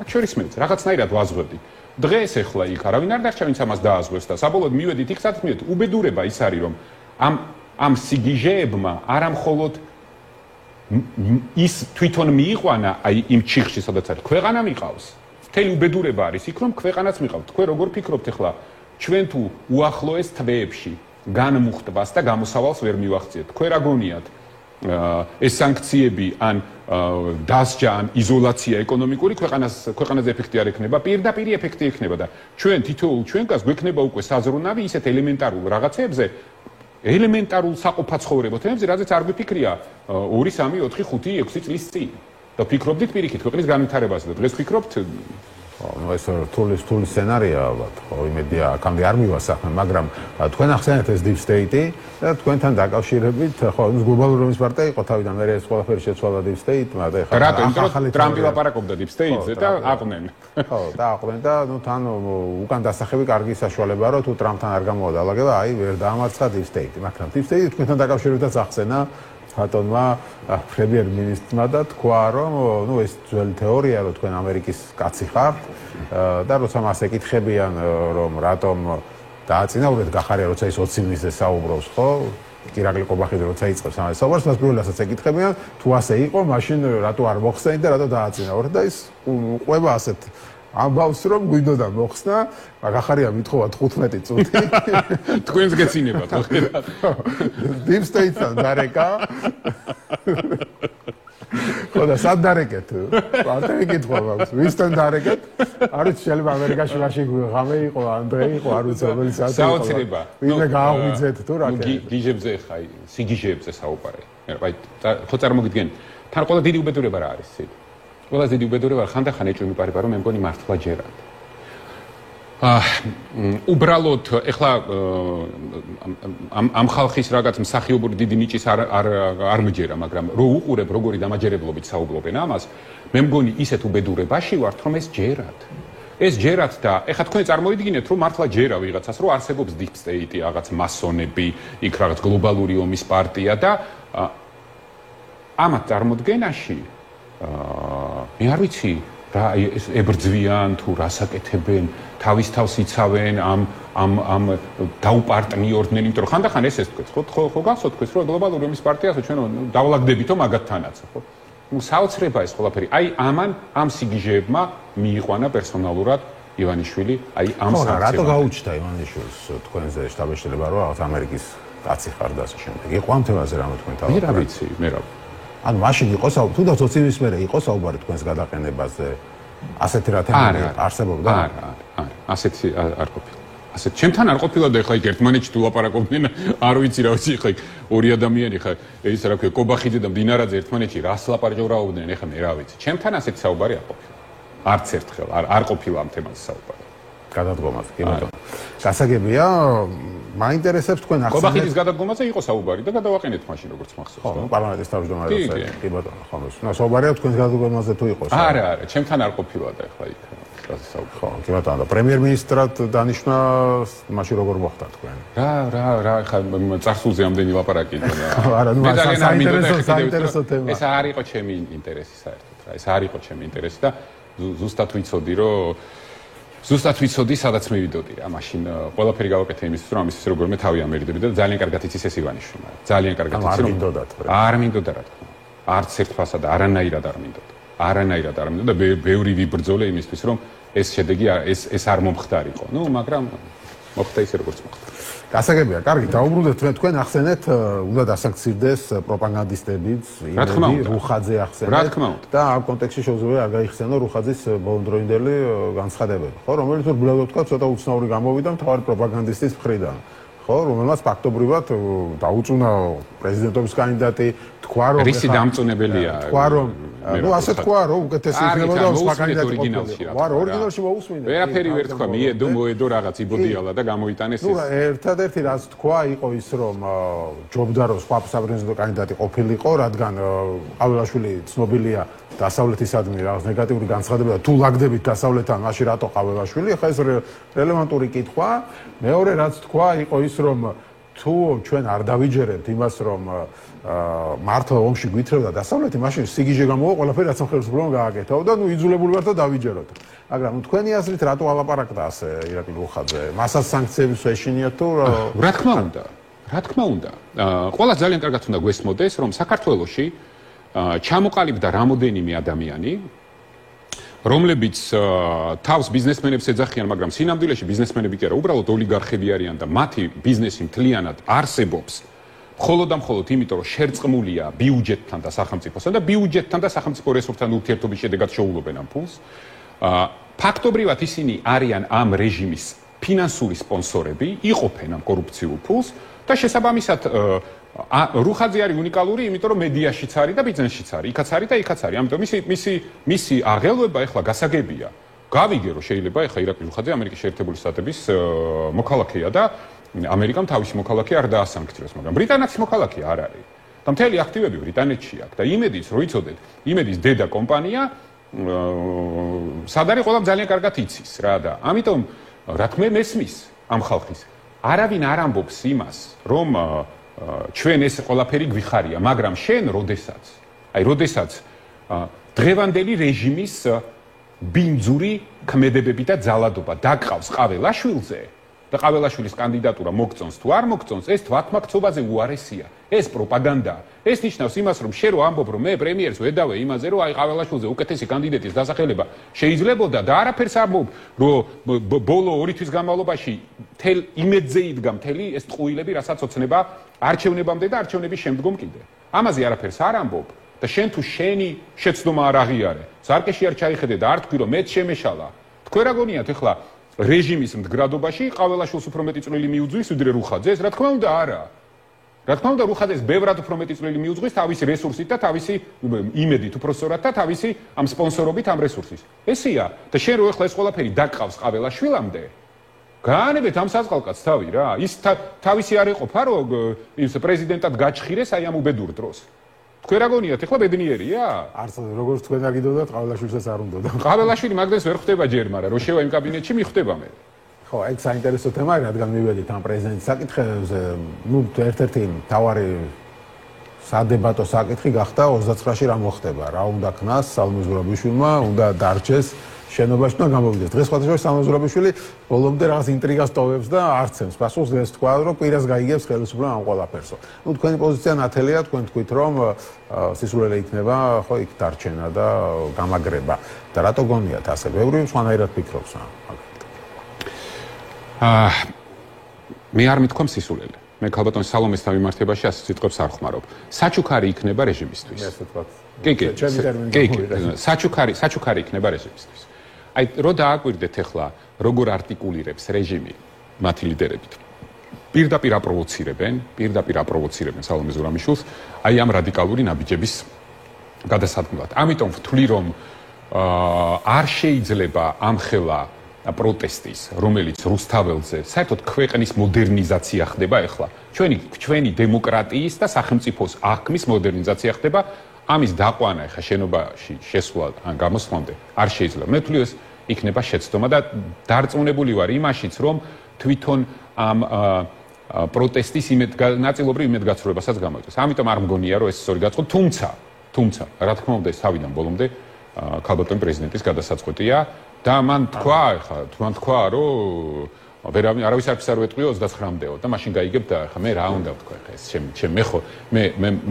აქ შორის მეც რაღაცნაირად ვაზღვევდით. დღეს ახლა იქ არავინ არ დარჩა ვინც ამას დააზღვევს და საბოლოოდ მივედით იქ სადაც მივედით. უბედურება ის არის რომ ამ სიგიჟეებმა არამხოლოდ ის თვითონ მიიყვანა აი იმ ჩიხში სადაც არის ქვეყანა მიყავს. მთელი უბედურება არის იქ რომ ქვეყანაც მიყავთ. თქვენ როგორ ფიქრობთ ახლა ჩვენ თუ უახლოეს თვეებში განმუხტვას და გამოსავალს ვერ მივახციეთ. თქვენ რა გონიათ? ეს სანქციები ან დასჯა ან იზოლაცია ეკონომიკური ქვეყანაზე ეფექტი არ ექნება, პირდაპირ ეფექტი ექნება და ჩვენ თითოეულ ჩვენკაც გვექნება უკვე საზრუნავი ისეთ ელემენტარულ რაღაცებზე, ელემენტარულ საყოფაცხოვრებო თემებზე, რაზეც არ გვიფიქრია 2, 3, 4, 5, 6 წლის წინ. და ფიქრობდით პირიქით ქვეყნის განვითარებაზე და დღეს ფიქრობთ ეს რთული სცენარია ალბათ, ხო, იმედია აქამდე არ მივასახმე, მაგრამ თქვენ ახსენეთ ეს deep state და თქვენთან დაკავშირებით, ხო, გლობალური რომის პარტია იყო თავიდან, მე ეს ყველაფერი შეცვალა deep state-მა და ეხლა ახალი ტრამპი ლაპარაკობდა deep state-ზე და აყვნენ. ხო, და აყვნენ და ნუ თან უკან დასახები კარგი საშუალებაა, რომ თუ ტრამპთან არ გამოვა დალაგება, აი ვერ დაამარცხა deep state, მაგრამ deep state თქვენთან დაკავშირებითაც ახსენა ბატონმა პრემიერ-მინისტრმა და თქვა, რომ ნუ ეს ძველი თეორია, რომ თქვენ ამერიკის კაცი ხართ და როცა მას ეკითხებიან, რომ რატომ დააწინაურეთ გახარია, როცა ის 20 მილიონზე საუბრობს, ხო? კირაკლი ყობახიძე როცა იწყებს ამას საუბარს, მას პირველასაც ეკითხებიან, თუ ასე იყო, მაშინ რატო არ მოხსენით და რატო დააწინაურეთ და ის ყვება ასეთ ამბავს, რომ გვინდოდა მოხსნა, გახარია მithova 15 წუთი. თქვენს გეცინებათ, ხო? Deep State-თან დარეკა. ხო და სად დარეკეთ? პარტიი კითხვა მაქვს. ვისთან დარეკეთ? არ ვიცი, შეიძლება ამერიკაში მაშინ ღამე იყო, ანდრეი იყო, არ ვიცი, რომელიც საათი იყო. საოცრება. ვინმე გააღვიძეთ თუ რა? გიჟებზე ხა, სიგიჟებზე საუბარი. აი, ხო წარმოგიდგენ, თან ყველა დიდი უბედურება რა არის ცით? ყველა დიდი უბედურება ხანდახან ეჭვი მიპარება, რომ მე მგონი მართლა ჯერად. უბრალოდ ეხლა ამ ხალხის რაღაც მსახიობური დიდი ნიჭის არ მიჯერა, მაგრამ რო უყურებ როგორი დამაჯერებლობით საუბრობენ ამას, მე მგონი ისეთ უბედურებაში ვართ, რომ ეს ჯერად. ეს ჯერად და ეხლა თქვენ წარმოიდგინეთ, რომ მართლა ჯერა ვიღაცას, რომ არსებობს deep state, რაღაც მასონები, იქ რაღაც გლობალური ომის პარტია და ამათ წარმოდგენაში მე არ ვიცი რა ებრძვიან თუ რასაკეთებენ თავის თავს იცავენ ამ დაუპარტნიორდნენ, იმიტომ რომ ხანდახან ეს თქვენ ხო გახსოვთ თქვენ რომ გლობალური ომის პარტიასო ჩვენ დავალაგდებითო მაგათთანაც ხო ნუ საოცრება ეს ყველაფერი აი ამ სიგიჟეებმა მიიყვანა პერსონალურად ივანიშვილი აი ამ საქმეზე რატო გაუჩნდა ივანიშვილს თქვენზე შტაბ-ეშტაბება რომ რაღაც ამერიკის კაცი ხარ და ასე შემდეგ იყო ამ თემაზე რა თქვენ თავად მე რა ვიცი მე რა ანუ მაშინ იყო საუბარი თუნდაც 20 მის მერე იყო საუბარი თქვენს გადაყენებაზე ასეთი რა თემები არსებობდა არა ასეთი არ ყოფილა ასეთ ჩემთან არ ყოფილა და ეხლა იქ ერთმანეთში თუ ლაპარაკობდნენ არ ვიცი რა ვიცი ეხლა ორი ადამიანი ხა ეს რა ქვია კობახიძე და მდინარაძე ერთმანეთში რას ლაპარაკობდნენ ეხლა მე რა ვიცი ჩემთან ასეთი საუბარი არ ყოფილა არც ერთხელ არ ყოფილა ამ თემაზე საუბარი გადადგომაზე კი ბატონო გასაგებია მაინტერესებს თქვენ ახსენეთ კობახიძის გადადგომაზე იყო საუბარი და გადავაყენეთ მაშინ როგორც მახსოვს ხო პარლამენტის თავმჯდომარე კი ბატონო ხო საუბარია თქვენს გადადგომაზე თუ იყო არა ჩემთან არ ყოფილა და ეხლა იქ რაზე საუბარი ხო კი ბატონო პრემიერ-მინისტრად დანიშნა მაშინ როგორ მოხდა თქვენ რა ხა წარსულზე ამდენი ლაპარაკი არა ნუ საინტერესო თემა ეს არ იყო ჩემი ინტერესი საერთოდ რა ეს არ იყო ჩემი ინტერესი და ზუსტად ვიცოდი სადაც მივიდოდი რა მაშინ ყველაფერი გავაკეთე იმისთვის რომ ამისთვის როგორმე თავი ამერიდები და ძალიან კარგად იცის ეს ივანიშვილი ძალიან კარგად იცის რომ არ მინდოდა რა თქმა უნდა არც ერთ ფასად არანაირად არ მინდოდა და ბევრი ვიბრძოლე იმისთვის რომ ეს შედეგი ეს არ მომხდარიყო ნუ მაგრამ მოხდა ისე როგორც მოხდა გასაგებია კარგი დაუბრუნდეთ თქვენ ახსენეთ უნდა დასაქცირდეს პროპაგანდისტებიც იმედი რუხაძე ახსენეთ და ამ კონტექსტში შეუძლია არ გაიხსენო რუხაძის ბოლონდროინდელი განცხადებები ხო რომელიც უბრალოდ თქვა ცოტა უცნაური გამოვიდა მთავარი პროპაგანდისტის მხრიდან ხო რომელმაც ფაქტობრივად დაუწუნა პრეზიდენტობის კანდიდატი თქვა რომ რისი დამწუნებელია თქვა რომ ну ასე თქვა რომ უკეთესი იქნებოდა სხვა კანდიდატი ვარ ორიგინალში მოусმინე ვერაფერი ვერ თქვა მიედო მოედო რაღაც იბოდიალა და გამოიტანეს ეს ну ერთადერთი რაც თქვა იყო ის რომ ჯობდა რომ სხვა საპრეზიდენტო კანდიდატი ყოფილიყო რადგან ყაველაშვილი ცნობილია დასავლეთისადმი რაღაც ნეგატიური განცხადება და თუ ლაგდებით დასავლეთთან მაშინ რატო ყაველაშვილი ხა ეს რელევანტური კითხვა მეორე რაც თქვა იყო ის რომ თუ ჩვენ არ დავიჯერებთ იმას რომ მართლა ომში გვითრევდა დასავლეთი მაშინ სიგიჟე გამოვა ყველაფერი რაც ხელისუფლებამ გააკეთა და ნუ იძულებული ვართ და დავიჯეროთ მაგრამ თქვენი აზრით რატო ალაპარაკდა ასე ირაკლი რუხაძე მასაც სანქციების ეშინიათ თუ რა თქმა უნდა ყველა ძალიან კარგად უნდა გვესმოდეს რომ საქართველოში ჩამოყალიბდა რამოდენიმე ადამიანი რომლებიც თავს ბიზნესმენებს ეძახიან მაგრამ სინამდვილეში ბიზნესმენები კი არა უბრალოდ ოლიგარხები არიან და მათი ბიზნესი მთლიანად არსებობს მხოლოდ და მხოლოდ იმიტომ რომ შერწყმულია ბიუჯეტთან და სახელმწიფოსთან და ბიუჯეტთან და სახელმწიფო რესურსთან ურთიერთობის შედეგად შეუგლობენ ამ ფულს ფაქტობრივად ისინი არიან ამ რეჟიმის ფინანსური სპონსორები იყოფენ ამ კორუფციულ ფულს და შესაბამისად რუხაძე არის უნიკალური იმიტომ რომ მედიაშიც არის და ბიზნესშიც არის იქაც არის და იქაც არის ამიტომ მისი აღელვება ეხლა გასაგებია გავიგე რომ შეიძლება ეხა ირაკლი ხუხაძე ამერიკის შეერთებული შტატების მოქალაქეა და ამერიკამ თავისი მოქალაქე არ დაასანქციოს, მაგრამ ბრიტანეთის მოქალაქე არ არის. და მთელი აქტივები ბრიტანეთში აქვს და იმედის რო იცოდეთ, იმედის დედა კომპანია სად არის ყველამ ძალიან კარგად იცის რა და ამიტომ რა თქმა მესმის ამ ხალხის არავინ არ ამბობს იმას რომ ჩვენ ეს ყველაფერი გვიხარია, მაგრამ შენ როდესაც დღევანდელი რეჟიმის ბინძური ქმედებები და ძალადობა დაგყავს ყაველაშვილზე და ყაველაშვილის კანდიდატურა მოგწონს თუ არ მოგწონს, ეს თვალთმაქცობაზე უარესია. ეს პროპაგანდაა. ეს ნიშნავს იმას, რომ შენ რო ამბობ, რომ მე პრემიერს ვედავე იმაზე, რომ აი ყაველაშვილზე უკეთესი კანდიდატის დასახელება შეიძლებოდა და არაფერს ამბობ, რომ ბოლო 2 თვის განმავლობაში თელ იმედზე იდგა მთელი ეს ტყუილები, რასაც ოცნება არჩევნებამდე და არჩევნების შემდგომ კიდე. ამაზე არაფერს არ ამბობ და შენ თუ შენი შეცდომა არ აღიარე, სარკეში არ ჩაიხედე და არ თქვი, რომ მეც შემეშალა. თქვენ რა გონიათ ახლა რეჟიმის მდგრადობაში ყაველაშვილს უფრო მეტი წვლილი მიუძღვის ვიდრე რუხაძეს? რა თქმა უნდა არა. რა თქმა უნდა რუხაძეს ბევრად უფრო მეტი წვლილი მიუძღვის თავისი რესურსით და თავისი იმედით უпроსორად და თავისი ამ სპონსორობით ამ რესურსის. ესია და შენ რო ახლა ეს ყველაფერი დაგყავს ყაველაშვილამდე გაანებეთ ამ საზღალკაც თავი რა. ის თავისი არ ეყოფა რომ ის პრეზიდენტად გაჩხირეს აი ამ უბედურ დროს. თქვენ რა გონიათ ახლა ბედნიერია? არც როგორც თქვენ არ გიდოდათ ყაველაშვილსაც არ უნდოდა. ყაველაშვილი მაგდენს ვერ ხვდება ჯერ, მაგრამ რო შევა იმ კაბინეტში მიხვდება მე. ხო, ეგ საინტერესო თემაა, რადგან მივედით ამ პრეზიდენტის საკითხებზე, ერთ-ერთი მთავარი სადებატო საკითხი გახდა 29-ში რა მოხდება, რა უნდა ქნას სალომე ზურაბიშვილმა, უნდა დარჩეს შენობაში და გამოვიდეს. დღეს სხვადასხვა სალომე ზურაბიშვილი ბოლომდე რაღაც ინტრიგას ტოვებს და არცემს პასუხს დღეს თქვა, რომ კვირას გაიგებს ხელისუფლება ამ ყველაფერსო. თქვენი პოზიცია ნათელია, თქვენ თქვით, რომ სისულელე იქნება, ხო, იქ დარჩენა და გამაგრება. და რატო გონიათ ასე? ბევრი სხვანაირად ფიქრობს რა. მე არ მithქვამ სისულელე. მე ქალბატონ სალომესთან მიმართებაში ასე სიტყვებს არ ხმარობ. საჩუქარი იქნება რეჟიმისთვის. ეს თქვა. კი, საჩუქარი იქნება რეჟიმისთვის. აი, რო დააკვირდეთ ახლა, როგორ არტიკულირებს რეჟიმი მათი ლიდერებით. პირდაპირ აპროვოცირებენ სალომე ზურაბიშვილს, აი ამ რადიკალური ნაბიჯების გადასადგმად. ამიტომ ვთვლი, რომ არ შეიძლება ამხელა პროტესტის, რომელიც რუსთაველზე საერთოდ ქვეყნის მოდერნიზაცია ხდება ახლა. ჩვენი დემოკრატიის და სახელმწიფოს აღქმის მოდერნიზაცია ხდება. ამის დაყვანა ახლა შენობაში შესვლა ან გამოსვლამდე არ შეიძლება. მე ვთვლი ეს იქნება შეცდომა და დარწმუნებული ვარ იმაშიც, რომ თვითონ ამ პროტესტის ნაწილობრივ იმედგაცრუებასაც გამოიწვევს. ამიტომ არ მგონია, რომ ეს სწორი გაწყო, თუმცა რა თქმა უნდა ეს თავიდან ბოლომდე ქალბატონ პრეზიდენტის გადასაწყვეტია და მან თქვა, რომ არავის არაფერს არ ვეტყვიო 29-მდეო და მაშინ გაიგებ და ხა მე რა უნდა ვთქვა ხა ეს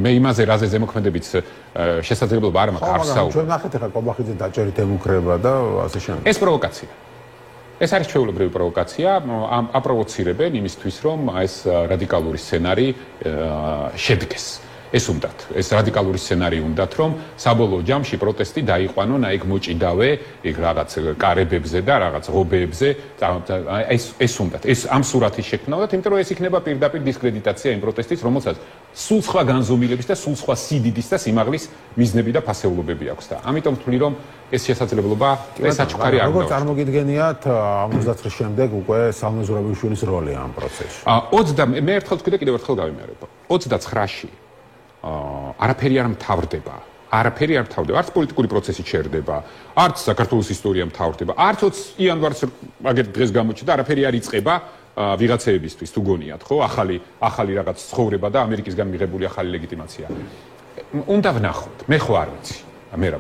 მე იმაზე რაზე ზემოქმედებით შესაძლებლობა არ მაქვს არსაუბრ. ჩვენ ნახეთ ხა კობახიძე დაჭერით ემუქრება და ასე შემდეგ. ეს პროვოკაცია. ეს არის ჩვეულებრივი პროვოკაცია, აპროვოცირებენ იმისთვის, რომ ეს რადიკალური სცენარი შედგეს. ეს რადიკალური სცენარი უნდათ, რომ საბოლოო ჯამში პროტესტი დაიყვანონ, აი ეგ მოჭიდავე, ეგ რაღაც კარებებზე და რაღაც ღობეებზე, ეს უნდათ. ეს ამ სურათის შექმნა უნდათ, იმიტომ რომ ეს იქნება პირდაპირ დისკრედიტაცია იმ პროტესტის, რომელსაც სულ სხვა განზომილების და სულ სხვა სიდიდის და სიმაღლის მიზნები და ფასეულობები აქვს და ამიტომ ვთვლი, რომ ეს შესაძლებლობა ეს საჩუქარი არ როგორ წარმოგიდგენიათ 59-ის შემდეგ უკვე სალომე ზურაბიშვილის როლი ამ პროცესში? მე ერთხელ თქვი და კიდევ ერთხელ გავიმეორებ. 29-ში არაფერი არ მთავრდება. არც პოლიტიკური პროცესი ჩერდება, არც საქართველოს ისტორია მთავრდება, არც 20 იანვარს აგერ დღეს გამოჩნდა, არაფერი არ იწყება ვიღაცეებისთვის, თუ გონიათ, ხო? ახალი რაღაც ცხოვრება და ამერიკისგან მიღებული ახალი ლეგიტიმაცია. უნდა ვნახოთ. მე ხო არ ვიცი.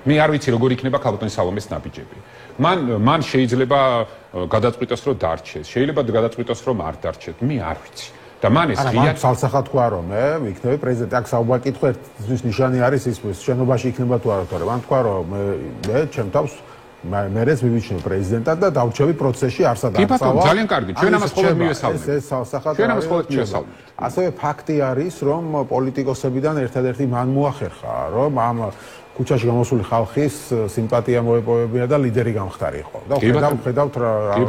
მე არ ვიცი როგორ იქნება ქალბატონ სალომეს ნაბიჯები. მან შეიძლება გადაწყვიტოს რომ დარჩეს, შეიძლება გადაწყვიტოს რომ არ დარჩეს. მე არ ვიცი. და მან ეს ღია ცალსახა თქვა რომ იქნება პრეზიდენტი. აქ საუბარი კითხვა ერთის ნიშანი არის ის შენობაში იქნება თუ არა თორემ. მან თქვა რომ მე ჩემ თავს მერეს მივიჩნევ პრეზიდენტად და დავრჩები პროცესში არსად კი ბატონო ძალიან კარგი. ჩვენ ამას ხოლმე მივესალმებთ. ეს ცალსახა ჩვენ ამას ხოლმე მივესალმებთ. ასევე ფაქტი არის რომ პოლიტიკოსებიდან ერთადერთი მან მოახერხა რომ ამ ქუჩაში გამოსული ხალხის სიმპათია მოეპოვებია და ლიდერი გამხდარიყო. და ხედავთ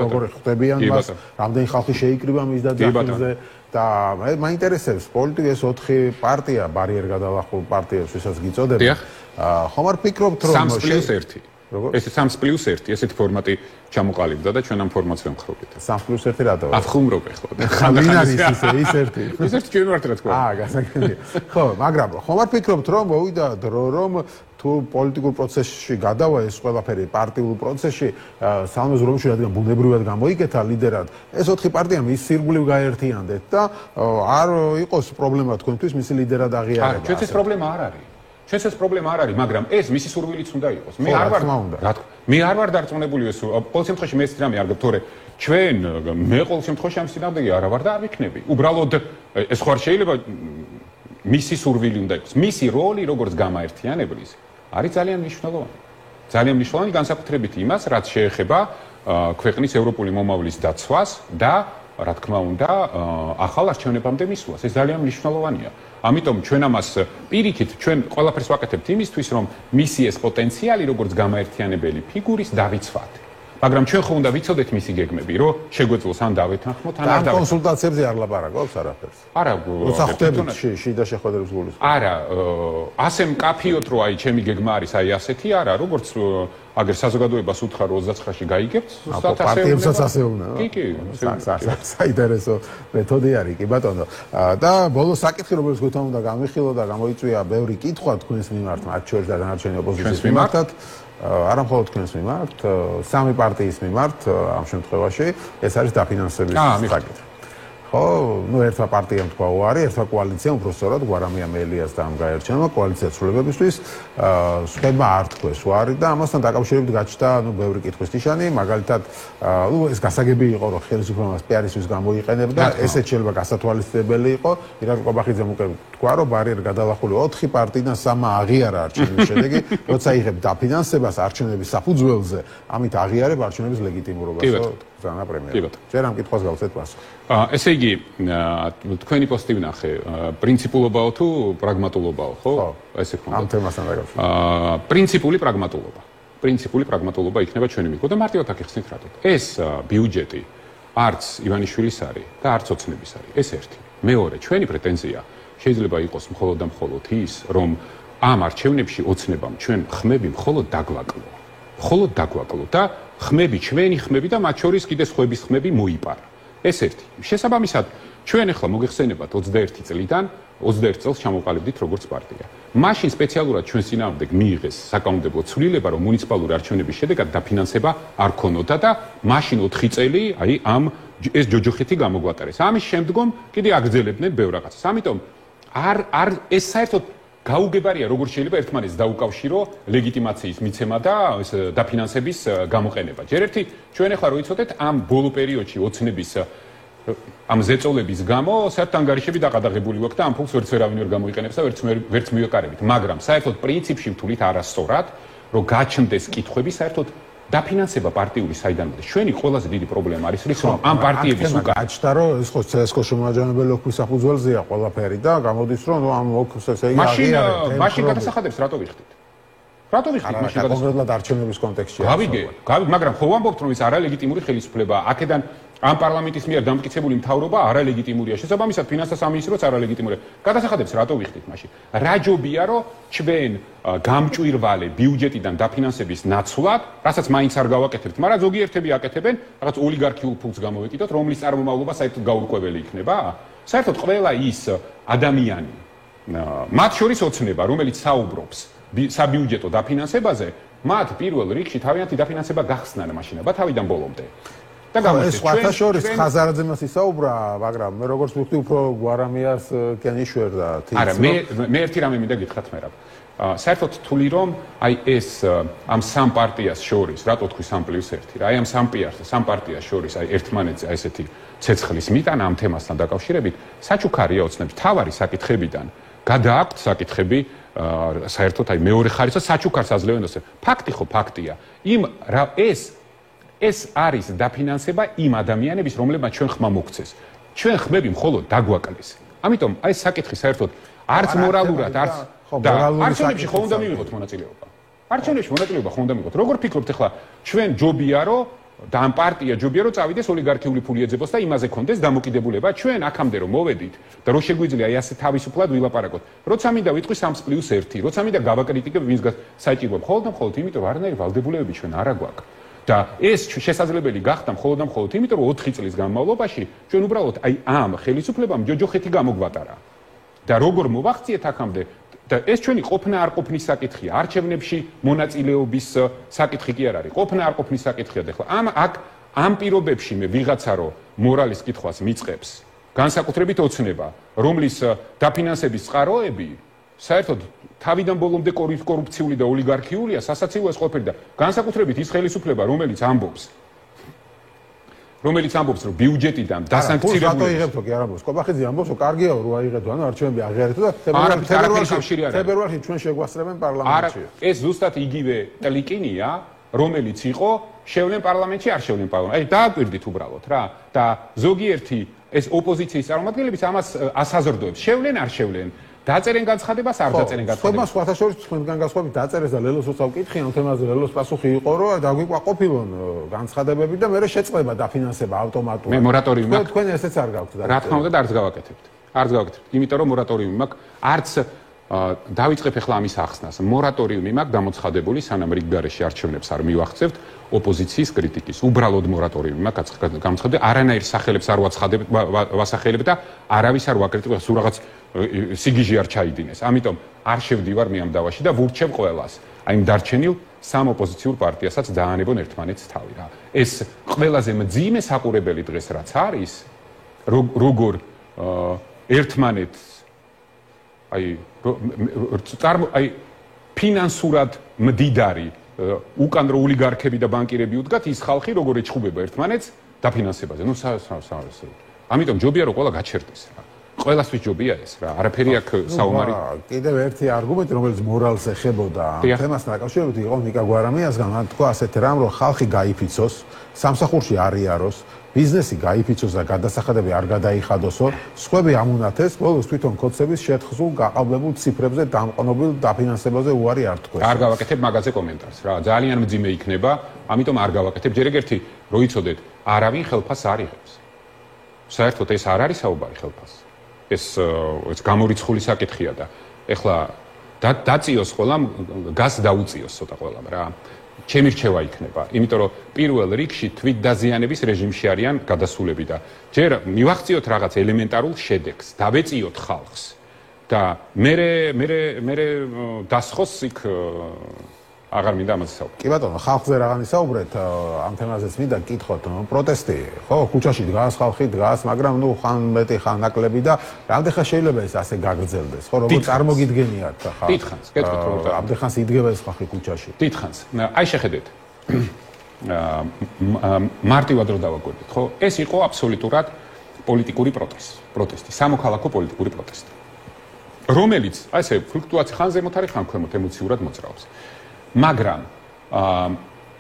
როგორ ხდებიან მას, რამდენი ხალხი შეიკრიბა მის დაძაბულზე და მაინტერესებს პოლიტიკა ეს 4 პარტია, ბარიერ გადალახულ პარტიებს, ვისაც გიწოდებთ. ხომ არ ფიქრობთ რომ 3+1 ეს 3+1 ესეთი ფორმატი ჩამოყალიბდა და ჩვენ ამ ფორმატს ვემხრობთ. 3+1 რატო? ავხუმრობ ხო. ხან არის ის ერთი. ის ერთი ჩვენ ვართ რა თქვა. გასაგებია. ხო, მაგრამ ხომ არ ფიქრობთ რომ მოვიდა დრო რომ თუ პოლიტიკურ პროცესში გადავა ეს ყველაფერი პარტიულ პროცესში სამეზრომში რადგან ბუნებრივად გამოიკეთა ლიდერად ეს 4 პარტია მის სირგულივ გაერთიანდეთ და არ იყოს პრობლემა თქვენთვის მისი ლიდერად აღიარება. ჩვენც ეს პრობლემა არ არის. ჩვენც ეს პრობლემა არ არის, მაგრამ ეს მისი სურვილიც უნდა იყოს. მე არ ვარ დარწმუნებული ეს ყოველ შემთხვევაში მე ეს რამე არ გქონდა, ჩვენ მე ყოველ შემთხვევაში ამ სინამდვილე არა ვარ და არ ვიქნები. უბრალოდ ეს ხო არ შეიძლება მისი სურვილი უნდა იყოს. მისი როლი როგორც გამაერთიანებლის არის ძალიან მნიშვნელოვანი. ძალიან მნიშვნელოვანი განსაკუთრებით იმას, რაც შეეხება ქვეყნის ევროპული მომავლის დაცვას და რა თქმა უნდა, ახალ არჩევნებამდე მისვლას. ეს ძალიან მნიშვნელოვანია. ამიტომ ჩვენ ამას პირიქით ჩვენ ყველაფერს ვაკეთებთ იმისთვის, რომ მისი ეს პოტენციალი როგორც გამაერთიანებელი ფიგურის დავიცვათ. მაგრამ ჩვენ ხო უნდა ვიცოდეთ მისი გეგმები, რომ შეგვეძლოს ან დავეთანხმოთ, ან არ დავეთანხმოთ. კონსულტაციებზე არ ლაპარაკობს არაფერს. არა, როცა ხვდებით შიდა შეხვედრებს გულის. არა, ასე მკაფიოდ რომ აი ჩემი გეგმა არის აი ასეთი, არა, როგორც აგერ საზოგადოებას უთხრა 29-ში გაიგებთ, ზუსტად ასე პარტიებსაც ასე უნდა. კი, საინტერესო მეთოდი არის, კი ბატონო. და ბოლოს საკითხი რომელიც გვითომ უნდა გამიხილო და გამოიწვია ბევრი კითხვა თქვენს მიმართ, მათ შორის და დანარჩენი ოპოზიციის მიმართად. არა მხოლოდ თქვენს მიმართ, სამი პარტიის მიმართ ამ შემთხვევაში ეს არის დაფინანსების საკითხი. ხო, ну ერთმა პარტიამ თქვა უარი, ერთმა კოალიციამ უბრალოდ გვარამია მელიას და ამ გაერჩენა კოალიცია ცვლილებებისთვის, სხვებმა არ თქვეს უარი და ამასთან დაკავშირებით გაჩნდა, ბევრი კითხვის ნიშანი, მაგალითად, ეს გასაგები იყო, რომ ხელისუფლებას პიარისთვის გამოიყენებდა, ესეც შეიძლება გასათვალისწინებელი იყო, ირაკლი ყობახიძემ უკვე თქვა, რომ ბარიერ გადალახული 4 პარტიიდან 3-მა აღიარა არჩევნების შედეგი, როცა იღებ დაფინანსებას არჩევნების საფუძველზე, ამით აღიარებ არჩევნების ლეგიტიმურობას. ზანა პრემიერ. ჯერ ამ კითხვას გავცეთ პასუხი. ესე იგი, თქვენი პოსტი ვნახე, პრინციპულობაო თუ პრაგმატულობაო, ხო? ესე ხომ. ამ თემასთან დაკავშირებით. პრინციპული პრაგმატულობა. პრინციპული პრაგმატულობა იქნება ჩვენი მიკრო და მარტივად აქ იხსნით რატო. ეს ბიუჯეტი არც ივანიშვილის არის და არც ოცნების არის. ეს ერთი. მეორე, ჩვენი პრეტენზია შეიძლება იყოს მხოლოდ და მხოლოდ ის, რომ ამ არჩევნებში ოცნებამ ჩვენ ხმები მხოლოდ დაგვაკლო. მხოლოდ დაგვაკლო და ხმები, ჩვენი ხმები და მათ შორის კიდე სხვების ხმები მოიპარა. ეს ერთი. შესაბამისად, ჩვენ ახლა მოგეხსენებათ 21 წლიდან 21 წელს ჩამოყალიბდით როგორც პარტია. მაშინ სპეციალურად ჩვენ წინააღმდეგ მიიღეს საკანონმდებლო ცვლილება, რომ მუნიციპალური არჩევნების შედეგად დაფინანსება არ ქონოდა და მაშინ 4 წელი, აი ამ ეს ჯოჯოხეთი გამოგვატარეს. ამის შემდგომ კიდე აგრძელებდნენ ბევრ რაღაცას. ამიტომ არ ეს საერთოდ გაუგებარია როგორ შეიძლება ერთმანეთს დაუკავშირო ლეგიტიმაციის მიცემა და ეს დაფინანსების გამოყენება. ჯერ ერთი ჩვენ ახლა რო იცოდეთ ამ ბოლო პერიოდში ოცნების ამ ზეწოლების გამო საერთოდ ანგარიშები დაყადაღებული გვაქვს და ამ ფულს ვერც ვერავინ ვერ გამოიყენებს და ვერც მივეკარებით. მაგრამ საერთოდ პრინციპში ვთვლით არასწორად, რომ გაჩნდეს კითხვები საერთოდ დაფინანსება პარტიული საიდანვე. ჩვენი ყველაზე დიდი პრობლემა არის ის, რომ ამ პარტიების უკან გაჩნდა, რომ ეს ხო CSKO შემოაჯამებელი ოქრის საფუძველზეა ყველაფერი და გამოდის, რომ ამ ოქრს ესე იგი აღიარებთ. მაშინ გადასახადებს რატო ვიხდით? რატო ვიხდით მაშინ კონკრეტულად არჩევნების კონტექსტში? გავიგე, მაგრამ ხო ვამბობთ, რომ ეს არალეგიტიმური ხელისუფლებაა. აქედან ამ პარლამენტის მიერ დამტკიცებული მთავრობა არალეგიტიმურია. შესაბამისად, ფინანსთა სამინისტროც არალეგიტიმურია. გადასახადებს რატო ვიხდით მაშინ? რა ჯობია, რომ ჩვენ გამჭვირვალე ბიუჯეტიდან დაფინანსების ნაცვლად, რასაც მაინც არ გავაკეთებთ, მაგრამ ზოგიერთები აკეთებენ, რაღაც ოლიგარქიულ ფულს გამოვეკიდოთ, რომლის წარმომავლობა საერთოდ გაურკვეველი იქნება. საერთოდ ყველა ის ადამიანი, მათ შორის ოცნება, რომელიც საუბრობს საბიუჯეტო დაფინანსებაზე, მათ პირველ რიგში თავიანთი დაფინანსება გახსნან მაშინება თავიდან ბოლომდე. ეს სხვათა შორის ხაზარაძემ ისაუბრა, მაგრამ მე როგორც ვიხდი, უფრო გვარამიას კენიშვერდა თითქოს. არა, მე ერთი რამე მინდა გითხრათ მერაბ. საერთოდ თვლი რომ აი ეს ამ სამ პარტიას შორის, რატო თქვი 3+1, რა აი ამ სამ პარტიას შორის აი ერთმანეთზე აი ესეთი ცეცხლის მიტანა ამ თემასთან დაკავშირებით, საჩუქარია ოცნებს თავარი საკითხებიდან. გადააქვთ საკითხები საერთოდ აი მეორე ხარისხა საჩუქარს აძლევენ ასე. ფაქტი ხო ფაქტია. ეს არის დაფინანსება იმ ადამიანების, რომლებმაც ჩვენ ხმა მოგცეს. ჩვენ ხმები მხოლოდ დაგვაკლეს. ამიტომ აი ეს საკითხი საერთოდ არც მორალურად, არც არჩევნებში ხო უნდა მივიღოთ მონაწილეობა. არჩევნებში მონაწილეობა ხო უნდა მივიღოთ. როგორ ფიქრობთ ახლა ჩვენ ჯობია რომ და ამ პარტია ჯობია რომ წავიდეს ოლიგარქიული ფული ეძებოს და იმაზე კონდეს დამოკიდებულება. ჩვენ აქამდე რომ მოვედით და რო შეგვიძლია აი ასე თავისუფლად ვილაპარაკოთ. როცა მინდა ვიტყვი 3+1, როცა მინდა გავაკრიტიკებ ვინც საჭირო მხოლოდ იმიტომ რომ არანაირი ვალდებულებები ჩვენ არ აგვაქვს. და ეს შესაძლებელი გახდა მხოლოდ იმიტომ რომ 4 წლის განმავლობაში ჩვენ უბრალოდ აი ამ ხელისუფლებამ ჯოჯოხეთი გამოგვატარა. და როგორ მოვახციეთ აქამდე და ეს ჩვენი ყოფნა არ ყოფნის საკითხია, არჩევნებში მონაწილეობის საკითხი კი არ არის. ყოფნა არ ყოფნის საკითხია და ახლა ამ პირობებში მე ვიღაცა რო მორალის კითხვას მიწყებს, განსაკუთრებით ოცნება, რომლის დაფინანსების წყაროები საერთოდ თავიდან ბოლომდე კორუფციული და ოლიგარქიულია, სასაცილოა ეს ყოფილი და განსაკუთრებით ის ხელისუფლება, რომელიც ამბობს რომ ბიუჯეტიდან დასანქცირებული აიღებთო კი არ ამბობს. კობახიძე ამბობს, რომ კარგია რომ აიღეთო, ანუ არჩევნები აღიარეთო და თებერვალში ჩვენ შეგვასწრებენ პარლამენტში. ეს ზუსტად იგივე ტლიკინია, რომელიც იყო შევლენ პარლამენტში, არ შევლენ პარლამენტში. აი დააკვირდით უბრალოდ რა და ზოგიერთი ეს ოპოზიციის წარმომადგენლებიც ამას ასაზრდოებს. შევლენ არ შევლენ დაწერენ განცხადებას, არ დაწერენ განცხადებას. სხვათა შორის თქვენგან განსხვავებით დაწერეს და ლელოს როცა ვკითხიან თემაზე ლელოს პასუხი იყო, რომ დაგვიყვაყოფილონ განცხადებები და მერე შეწყდება დაფინანსება ავტომატურად. მე მორატორიუმი მაქვს. თქვენ ესეც არ გაქვთ და რა თქმა უნდა არც გავაკეთებთ. იმიტომ რომ მორატორიუმი მაქვს, არც დავიწყებ ახლა ამის ახსნას. მორატორიუმი მაქვს გამოცხადებული, სანამ რიგ გარეშე არჩევნებს არ მივახცევთ ოპოზიციის კრიტიკის. უბრალოდ მორატორიუმი მაქვს გამოცხადებული. არანაირ სახელებს არ ვასახელებ და არავის არ ვაკრიტიკებ, სულ რაღაც სიგიჟი არ ჩაიდინეს. ამიტომ არ შევდივარ მე ამ დავაში და ვურჩევ ყველას. აი დარჩენილ სამ ოპოზიციურ პარტიასაც დაანებონ ერთმანეთს თავი რა. ეს ყველაზე მძიმე საყურებელი დღეს რაც არის, როგორ ერთმანეთს აი ფინანსურად მდიდარი უკან რო ოლიგარქები და ბანკირები უდგათ, ის ხალხი როგორ ეჩხუბება ერთმანეთს დაფინანსებაზე. ნუ ამიტომ ჯობია რომ ყველა გაჩერდეს რა. ყველასთვის ჯობია ეს რა. არაფერი აქ საომარი. კიდევ ერთი არგუმენტი, რომელიც მორალს ეხებოდა ამ თემასთან დაკავშირებით, იყო ნიკა გვარამიასგან, მან თქვა ასეთ რამ, რომ ხალხი გაიფიცოს, სამსახურში არ იაროს, ბიზნესი გაიფიცოს და გადასახადები არ გადაიხადოსო, სხვები ამუნათეს, ბოლოს თვითონ კოცების შეთხზულ გაყალბებულ ციფრებზე დამყნობილ დაფინანსებაზე უარი არ თქვეს. არ გავაკეთებ მაგაზე კომენტარს რა. ძალიან მძიმე იქნება, ამიტომ არ გავაკეთებ. ჯერ ეგერთი რო იცოდეთ, არავინ ხელფასს არ იღებს. საერთოდ ეს არ არის საუბარი ხელფასს. ეს გამორიცხული საკითხია და ეხლა დაწიოს ყველამ გას დაუწიოს ცოტა ყველამ რა. ჩემი რჩევა იქნება, იმიტომ რომ პირველ რიგში თვითდაზიანების რეჟიმში არიან გადასულები და ჯერ მივახციოთ რაღაც ელემენტარულ შედეგს, დავეწიოთ ხალხს და მე დასხოს იქ აღარ მინდა ამაზე საუბარი. კი ბატონო, ხალხზე რაღაცნი საუბრეთ, ამ თემაზეც მინდა გკითხოთ, პროტესტი, ხო, ქუჩაში დგას ხალხი დგას, მაგრამ ნუ ხან მეტი ხან ნაკლები და რამდენხან შეიძლება ეს ასე გაგრძელდეს, ხო, როგორ წარმოგიდგენიათ ხა? დიდხანს, გეტყვით რომ ამდენხანს იდგება ეს ხალხი ქუჩაში. დიდხანს. აი შეხედეთ. მარტივად რო დავაკვირდით, ხო? ეს იყო აბსოლუტურად პოლიტიკური პროტესტი, სამოქალაქო პოლიტიკური პროტესტი. რომელიც, აი ესე ფლუქტუაცია ხან ზემოთ არის, ხან ქვემოთ ემოციურად მოძრაობს. მაგრამ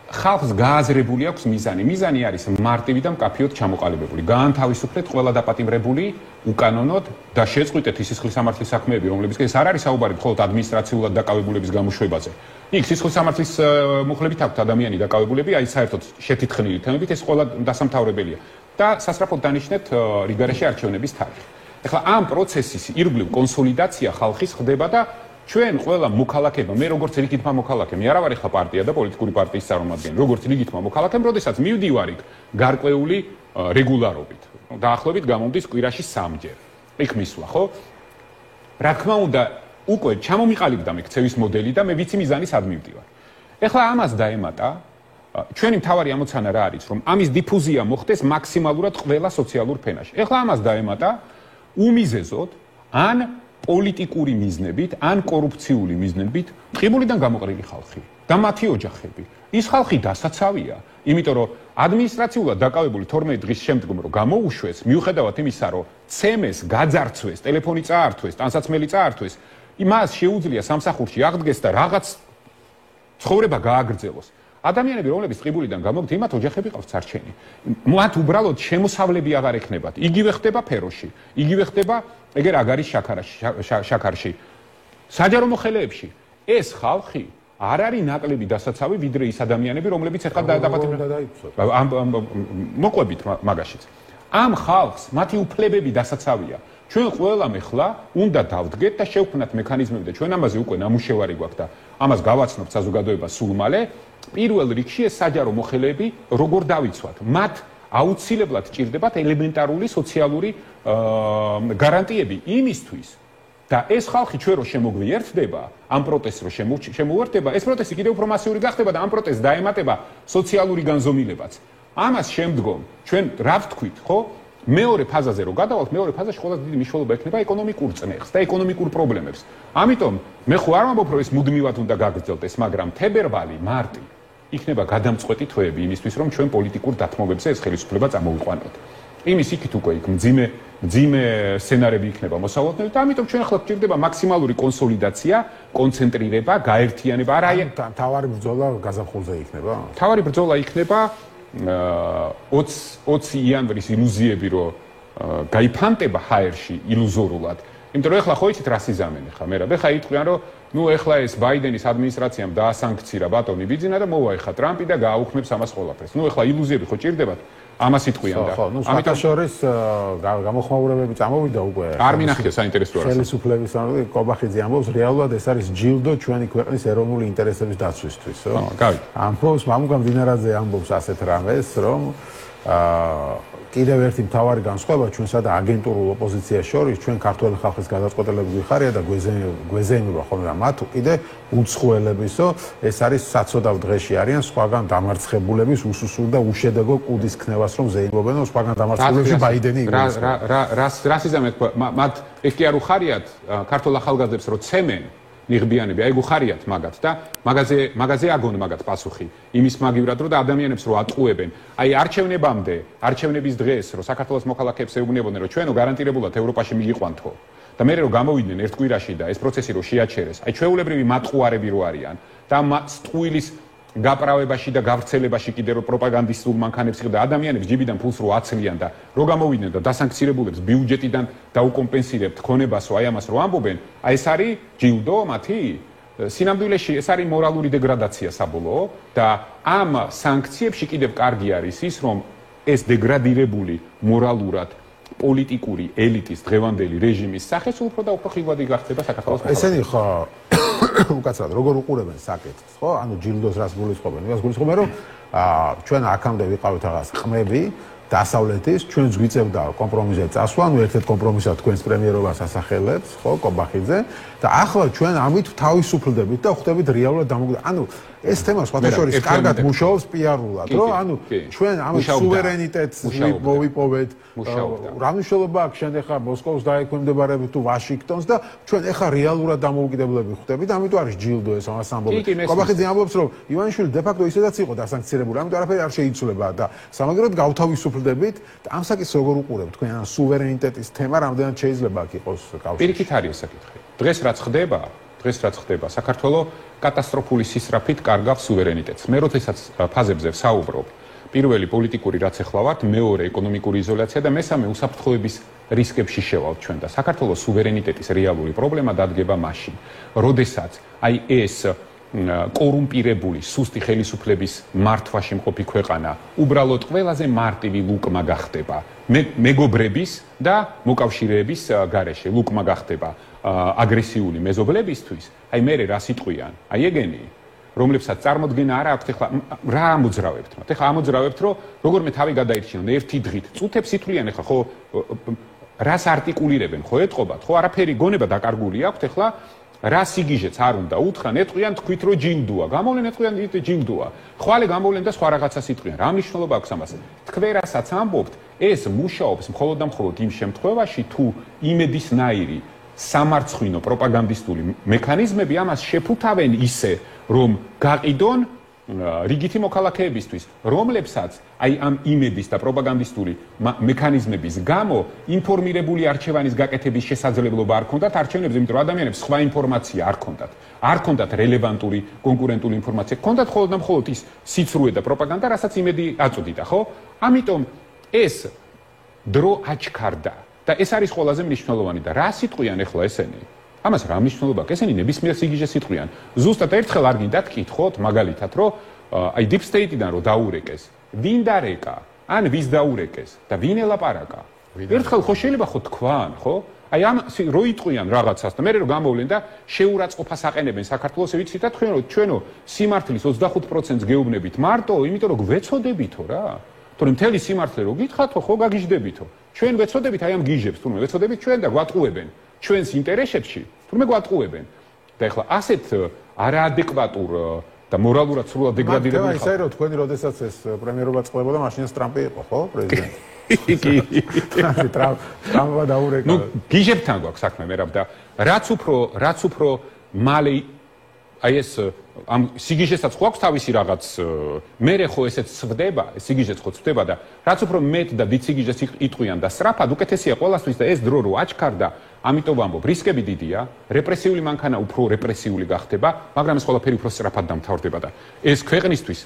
ხალხს გააზრებული აქვს მიზანი. მიზანი არის მარტივი და მკაფიოდ ჩამოყალიბებული. გაანთავისუფლეთ ყველა დაპატიმრებული უკანონოდ და შეწყვიტეთ ის სისხლის სამართლის საქმეები, რომლებიც ეს არ არის საუბარი მხოლოდ ადმინისტრაციულად დაკავებულების გამოშვებაზე. იქ სისხლის სამართლის მუხლებით აქვთ ადამიანი დაკავებულები, აი საერთოდ შეთითხნილი თემებით ეს ყველა დასამთავრებელია. და სასწრაფოდ დანიშნეთ რიგარეში არჩევნების თარიღი. ეხლა ამ პროცესის ირგვლივ კონსოლიდაცია ხალხის ხდება და ჩვენ ყველა მოქალაქეებმა, მე როგორც რიგითმა მოქალაქემ, მე არა ვარ ახლა პარტია და პოლიტიკური პარტიის წარმომადგენელი, როგორც რიგითმა მოქალაქემ, როდესაც მივდივარ იქ გარკვეული რეგულარობით. დაახლოებით გამომდის კვირაში 3-ჯერ. იქ მისვლა, ხო? რა თქმა უნდა, უკვე ჩამომიყალიბდა მე ქცევის მოდელი და მე ვიცი მიზანი სად მივდივარ. ეხლა ამას დაემატა ჩვენი მთავარი ამოცანა რა არის, რომ ამის დიფუზია მოხდეს მაქსიმალურად ყველა სოციალურ ფენაში. ეხლა ამას დაემატა უმიზეზოდ ან პოლიტიკური მიზნებით, ან კორუფციული მიზნებით ტყიბულიდან გამოყრილი ხალხი და მათი ოჯახები. ის ხალხი დასაცავია, იმიტომ რომ ადმინისტრაციულად დაკავებული 12 დღის შემდგომ რომ გამოუშვეს, მიუხედავად იმისა, რომ ცემეს, გაძარცვეს, ტელეფონი წაართვეს, ტანსაცმელი წაართვეს, იმას შეუძლია სამსახურში აღდგეს და რაღაც ცხოვრება გააგრძელოს. ადამიანები, რომლებიც ტყიბულიდან გამოგდ, იმათ ოჯახები ყავს წარჩენი. მათ უბრალოდ შემოსავლები აღარ ექნებათ. იგივე ხდება ფეროში, იგივე ხდება ეგერ აგარის შაქარში, საჯარო მოხელეებში. ეს ხალხი არ არის ნაკლები დასაცავი ვიდრე ის ადამიანები, რომლებიც ახლა მოყვებით მაგაშიც. ამ ხალხს მათი უფლებები დასაცავია. ჩვენ ყველამ ახლა უნდა დავდგეთ და შევქმნათ მექანიზმები და ჩვენ ამაზე უკვე ნამუშევარი გვაქვს და ამას გავაცნობთ საზოგადოებას სულ მალე. პირველ რიგში ეს საჯარო მოხელეები როგორ დავიცვათ? მათ აუცილებლად ჭირდებათ ელემენტარული სოციალური გარანტიები იმისთვის და ეს ხალხი ჩვენ რო შემოგვიერთდება, ამ პროტესტს რო შემოუერთდება, ეს პროტესტი კიდევ უფრო მასიური გახდება და ამ პროტესტს დაემატება სოციალური განზომილებაც. ამას შემდგომ ჩვენ რა ვთქვით, ხო? მეორე ფაზაზე რო გადავალთ, მეორე ფაზაში ყველაზე დიდი მნიშვნელობა ექნება ეკონომიკურ წნეხს და ეკონომიკურ პრობლემებს. ამიტომ მე ხო არ ვამბობ, რომ ეს მუდმივად უნდა გაგრძელდეს, მაგრამ თებერვალი, მარტი იქნება გადამწყვეტი თვეები იმისთვის, რომ ჩვენ პოლიტიკურ დათმობებზე ეს ხელისუფლება წამოვიყვანოთ. იმის იქით უკვე იქ მძიმე სცენარები იქნება მოსალოდნელი და ამიტომ ჩვენ ახლა გვჭირდება მაქსიმალური კონსოლიდაცია, კონცენტრირება, გაერთიანება. არა აი თავარი ბრძოლა გაზაფხულზე იქნება? თავარი ბრძოლა იქნება 20 იანვრის ილუზიები რომ გაიფანტება ჰაერში ილუზორულად. იმიტომ რომ ეხლა ხო იცით რა სიზამენ ხა მე რა ხა იტყვიან რომ ნუ ეხლა ეს ბაიდენის ადმინისტრაციამ დაასანქცირა ბატონი ბიძინა და მოვა ეხლა ტრამპი და გააუქმებს ამას ყველაფერს. ნუ ეხლა ილუზიები ხო ჭირდებათ? ამას იტყვიან და ამიტომ შორის გამოხმაურებები წამოვიდა უკვე. არ მინახია საინტერესო არის. ხელისუფლების კობახიძე ამბობს, რეალურად ეს არის ჯილდო ჩვენი ქვეყნის ეროვნული ინტერესების დაცვისთვის. ამბობს მამუკა მდინარაძე ამბობს ასეთ რამეს, რომ კიდევ ერთი მთავარი განსხვავება ჩვენსა და აგენტურულ ოპოზიციას შორის, ჩვენ ქართველი ხალხის გადაწყვეტილები ვიხარია და გვეზეიმება ხოლმე მათ კიდე უცხოელებისო, ეს არის საცოდავ დღეში არიან სხვაგან დამარცხებულების უსუსურ და უშედეგო კუდის ქნევას რომ ზეიმობენ, სხვაგან დამარცხებულებში ბაიდენი იგულისხმება. რა სიზამეთ მათ ეგ კი არ უხარიათ ქართულ ახალგაზრდებს რომ ცემენ ნიღბიანები, აი გუხარიათ მაგათ და მაგაზე აგონ მაგათ პასუხი. იმის მაგივრად რომ და ადამიანებს რო ატყუებენ. აი არჩევნების დღეს რო საქართველოს მოქალაქეებს ეუბნებოდნენ რომ ჩვენო გარანტირებულად ევროპაში მიგიყვანთო და მე რო გამოვიდნენ ერთ კვირაში და ეს პროცესი რო შეაჩერეს. აი ჩვეულებრივი მატყუარები რო არიან და სტყუილის გაправებაში და გავრცელებაში კიდე რო პროპაგანდისტულ მანქანებს ხდა ადამიანებს ჯიბიდან ფულს რო აცლიან და რო გამოვიდნენ და დასანქცირებულებს ბიუჯეტიდან დაუკომპენსირებთ ქონებას რო აი ამას რო ამბობენ, აი ეს არის ჯილდო მათი? სინამდვილეში ეს არის მორალური დეგრადაცია საბოლოო და ამ სანქციებში კიდევ კარგი არის ის, რომ ეს დეგრადირებული მორალურად პოლიტიკური ელიტის დღევანდელი რეჟიმის სახეს უფრო და უფრო ხილვადი გახდება საქართველოს. ესენი ხო უკაცრავად როგორ უყურებენ საკითხს, ხო? ანუ ჯილდოს რას გულისხმობენ? იმას გულისხმობენ, რომ ჩვენ აქამდე ვიყავით რაღაც ყმები დასავლეთის, ჩვენ გვიწევდა კომპრომისზე წასვლა, ანუ ერთ-ერთ კომპრომისად თქვენს პრემიერობას ასახელებს, ხო, კობახიძე და ახლა ჩვენ ამით თავისუფლდებით და ხვდებით რეალურად დამოუკიდებლად. ანუ ეს თემა სხვათა შორის კარგად მუშაობს პიარულად, რომ ანუ ჩვენ ამ სუვერენიტეტს მოვიპოვეთ. რა მნიშვნელობა აქვს შენ ახლა მოსკოვს დაექვემდებარებით თუ ვაშინგტონს და ჩვენ ახლა რეალურად დამოუკიდებლები ხვდებით, ამიტომ არის ჯილდო ეს ამას ამბობენ. კობახიძე ამბობს, რომ ივანიშვილი დე-ფაქტო ისედაც იყო დასანქცირებული, ამიტომ არაფერი არ შეიცვლება და სამაგეროდ გავთავისუფლდებით და ამ საკითხს როგორ უყურებთ თქვენ ან სუვერენიტეტის თემა რამდენად შეიძლება აქ იყოს კავშირი? პირიქით არის ეს საკითხი. დღეს რაც ხდება, საქართველოს კატასტროფული სისწრაფით კარგავს სუვერენიტეტს. მე როდესაც ფაზებზე ვსაუბრობ, პირველი პოლიტიკური რაც ახლა ვართ, მეორე ეკონომიკური იზოლაცია და მესამე უსაფრთხოების რისკებში შევალთ ჩვენ და საქართველოს სუვერენიტეტის რეალური პრობლემა დადგება მაშინ, როდესაც აი ეს კორუმპირებული სუსტი ხელისუფლების მართვაში მყოფი ქვეყანა უბრალოდ ყველაზე მარტივი ლუკმა გახდება მეგობრების და მოკავშირეების გარეშე ლუკმა გახდება აგრესიული მეზობლებისთვის. აი მე რას იტყვიან? აი ეგენი რომლებსაც წარმოდგენა არა აქვთ ახლა რა ამოძრავებთ მათ. ახლა ამოძრავებთ რომ როგორმე თავი გადაირჩინონ ერთი დღით. წუთებს ითვლიან ახლა ხო რას არტიკულირებენ ხო ეტყობათ ხო არაფერი გონება დაკარგული აქვთ ახლა რა სიგიჟეც არ უნდა უთხრან ეტყვიან თქვით რომ ჯილდოა. გამოვლენ ეტყვიან ჯილდოა. ხვალე გამოვლენ და სხვა რაღაცას იტყვიან. რა მნიშვნელობა აქვს ამას? თქვენ რასაც ამბობთ ეს მუშაობს მხოლოდ და მხოლოდ იმ შემთხვევაში თუ იმედისნაირი სამარცხვინო პროპაგანდისტული მექანიზმები ამას შეფუთავენ ისე რომ გაყიდონ რიგითი მოქალაქეებისთვის, რომლებსაც აი ამ იმედის და პროპაგანდისტული მექანიზმების გამო ინფორმირებული არჩევანის გაკეთების შესაძლებლობა არ ქონდათ არჩევნებზე, იმიტომ რომ ადამიანებს სხვა ინფორმაცია არ ქონდათ. არ ქონდათ რელევანტური კონკურენტული ინფორმაცია, ქონდათ მხოლოდ და მხოლოდ ის სიცრუე და პროპაგანდა, რასაც იმედი აწოდიდა, ხო? ამიტომ ეს დრო აჩქარდა და ეს არის ყველაზე მნიშვნელოვანი და რა სიტყვიან ახლა ესენი? ამას რა მნიშვნელობა აქვს? ესენი ნებისმიერ სიგიჟეს იტყვიან. ზუსტად ერთხელ არ გინდათ კითხოთ, მაგალითად, რომ აი deep state-დან რო დაურეკეს, ვინ დარეკა? ან ვის დაურეკეს და ვინ ელაპარაკა? ერთხელ ხო შეიძლება ხო თქვან, ხო? აი ამ რო იტყვიან რაღაცას და მე რო გამოვლენ და შეურაცხყოფას აყენებენ საქართველოს, ვიცით და ჩვენო სიმართლის 25%-ს გეუბნებით მარტო, იმიტომ რომ გვეცოდებითო რა. თორემ მთელი სიმართლე რო გითხათო, ხო გაგიჟდებითო. ჩვენ ვეცოდებით აი ამ გიჟებს, თურმე ვეცოდებით ჩვენ და გვატყუებენ ჩვენს ინტერესებში, თურმე გვატყუებენ. და ეხლა ასეთ არაადეკვატურ და მორალურად სრულად დეგრადირებულ ხალხს. ისე რომ თქვენი როდესაც ეს პრემიერობა წყლებოდა, მაშინაც ტრამპი იყო, ხო, პრეზიდენტი? კი. ტრამპმა დაურეკა. ნუ გიჟებთან გვაქვს საქმე, მერაბ და რაც უფრო მალე აი ეს ამ სიგიჟესაც ხო აქვს თავისი რაღაც მერე ხო ესეც წვდება, სიგიჟეც ხო წვდება და რაც უფრო მეტ და დიდ სიგიჟეს იტყვიან და სწრაფად უკეთესია ყველასთვის და ეს დრო რო აჩქარდა, ამიტომ ვამბობ, რისკები დიდია, რეპრესიული მანქანა უფრო რეპრესიული გახდება, მაგრამ ეს ყველაფერი უფრო სწრაფად დამთავრდება და ეს ქვეყნისთვის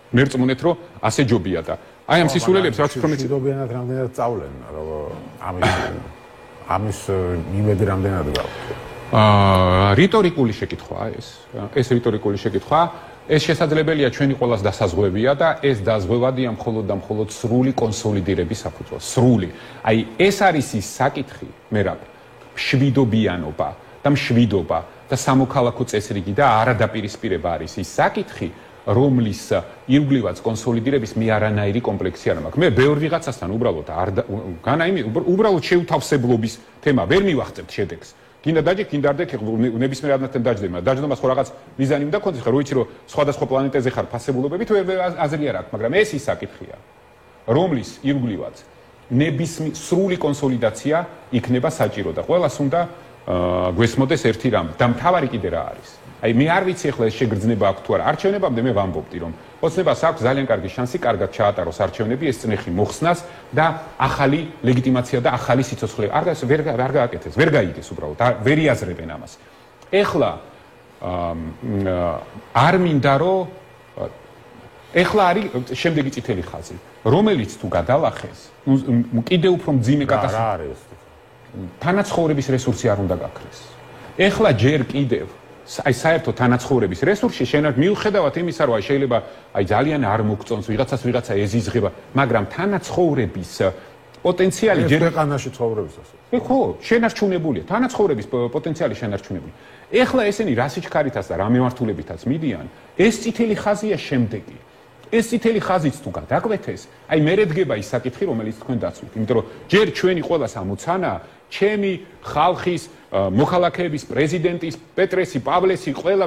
მერწმუნეთ რომ ასე ჯობია და აი ამ სისულელებს რაც უფრო მეტი ჯობიანად რამდენად წავლენ, რომ ამის იმედი რამდენად გაქვს. რიტორიკული შეკითხვაა ეს რიტორიკული შეკითხვა, ეს შესაძლებელია ჩვენი ყველას დასაზღვევია და ეს დაზღვევადია მხოლოდ და მხოლოდ სრული კონსოლიდირების საფუძველზე. სრული. აი ეს არის ის საკითხი, მერაბ, მშვიდობიანობა და მშვიდობა და სამოქალაქო წესრიგი და არადაპირისპირება არის ის საკითხი, რომლის ირგვლივაც კონსოლიდირების მე არანაირი კომპლექსი არ მაქვს. მე ბევრ ვიღაცასთან უბრალოდ უბრალოდ შეუთავსებლობის თემა ვერ მივახცებთ შედეგს. გინდა დაჯեք, გინდა არ დაჯեք, ნებისმიერ ადამიანთან დაჯდემა. დაჯდომას ხო რაღაც მიზანი უნდა გქონდეს, ხო, რო იცი რომ სხვადასხვა პლანეტაზე ხარ ფასებულობებით, ვერ აზრი არ აქვს, მაგრამ ეს ის საკითხია, რომლის ირგვლივაც ნებისმიერ სრული კონსოლიდაცია იქნება საჭირო და ყველას უნდა გვესმოდეს ერთი რამ და მთავარი კიდე რა არის. აი მე არ ვიცი ახლა ეს შეგრძნება აქვს თუ არა. არჩევნებამდე მე ვამბობდი რომ ოცნებას აქვს ძალიან კარგი შანსი კარგად ჩაატაროს არჩევნები, ეს წნეხი მოხსნას და ახალი ლეგიტიმაცია და ახალი სიცოცხლე ვერ გააკეთეს, ვერ გაიგეს უბრალოდ, ვერ იაზრებენ ამას. ეხლა არ მინდა რომ ეხლა არის შემდეგი წითელი ხაზი, რომელიც თუ გადალახეს, კიდე უფრო მძიმე კატასტროფა არის. თანაცხოვრების რესურსი არ უნდა გაქრეს. ეხლა ჯერ კიდევ აი საერთო თანაცხოვრების რესურსი მიუხედავად იმისა, რომ შეიძლება აი ძალიან არ მოგწონს ვიღაცა ეზიზღება, მაგრამ თანაცხოვრების პოტენციალი ჯერ ქვეყანაში ცხოვრებისას. ხო, შენარჩუნებულია, თანაცხოვრების პოტენციალი შენარჩუნებული. ეხლა ესენი რა სიჩქარითაც და რა მიმართულებითაც მიდიან, ეს წითელი ხაზია შემდეგი. ეს წითელი ხაზიც თუ გადაგვეთეს, აი მე დგება ის საკითხი, რომელიც თქვენ დაცვით, იმიტომ რომ ჯერ ჩვენი ყველას ამოცანა, ჩემი ხალხის მოქალაქეების, პრეზიდენტის, პეტრესი, პავლესი, ყველა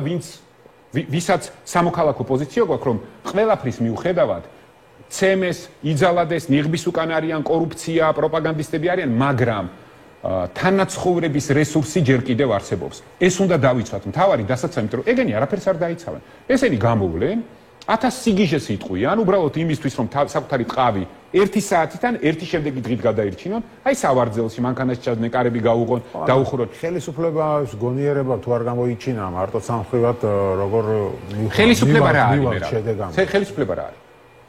ვისაც სამოქალაქო პოზიცია გვაქვს, რომ ყველაფრის მიუხედავად ცემეს, იძალადეს, ნიღბის უკან არიან, კორუფცია, პროპაგანდისტები არიან, მაგრამ თანაცხოვრების რესურსი ჯერ კიდევ არსებობს. ეს უნდა დავიცვათ. მთავარი დასაცავი, იმიტომ რომ ეგენი არაფერს არ დაიცავენ. ესენი გამოვლენ 1000 სიგიჟეს იტყვიან, უბრალოდ იმისთვის, რომ საკუთარი ტყავი 1 საათიდან 1 შემდეგი დღით გადაირჩინონ, აი სავარძელში მანქანაში ჩაძნე, კარები გაუღონ, დაუხროთ. ხელისუფლებას გონიერება თუ არ გამოიჩინა, მარტო სამხრივად როგორ ხელისუფლება რა არის? ხელისუფლება რა არის?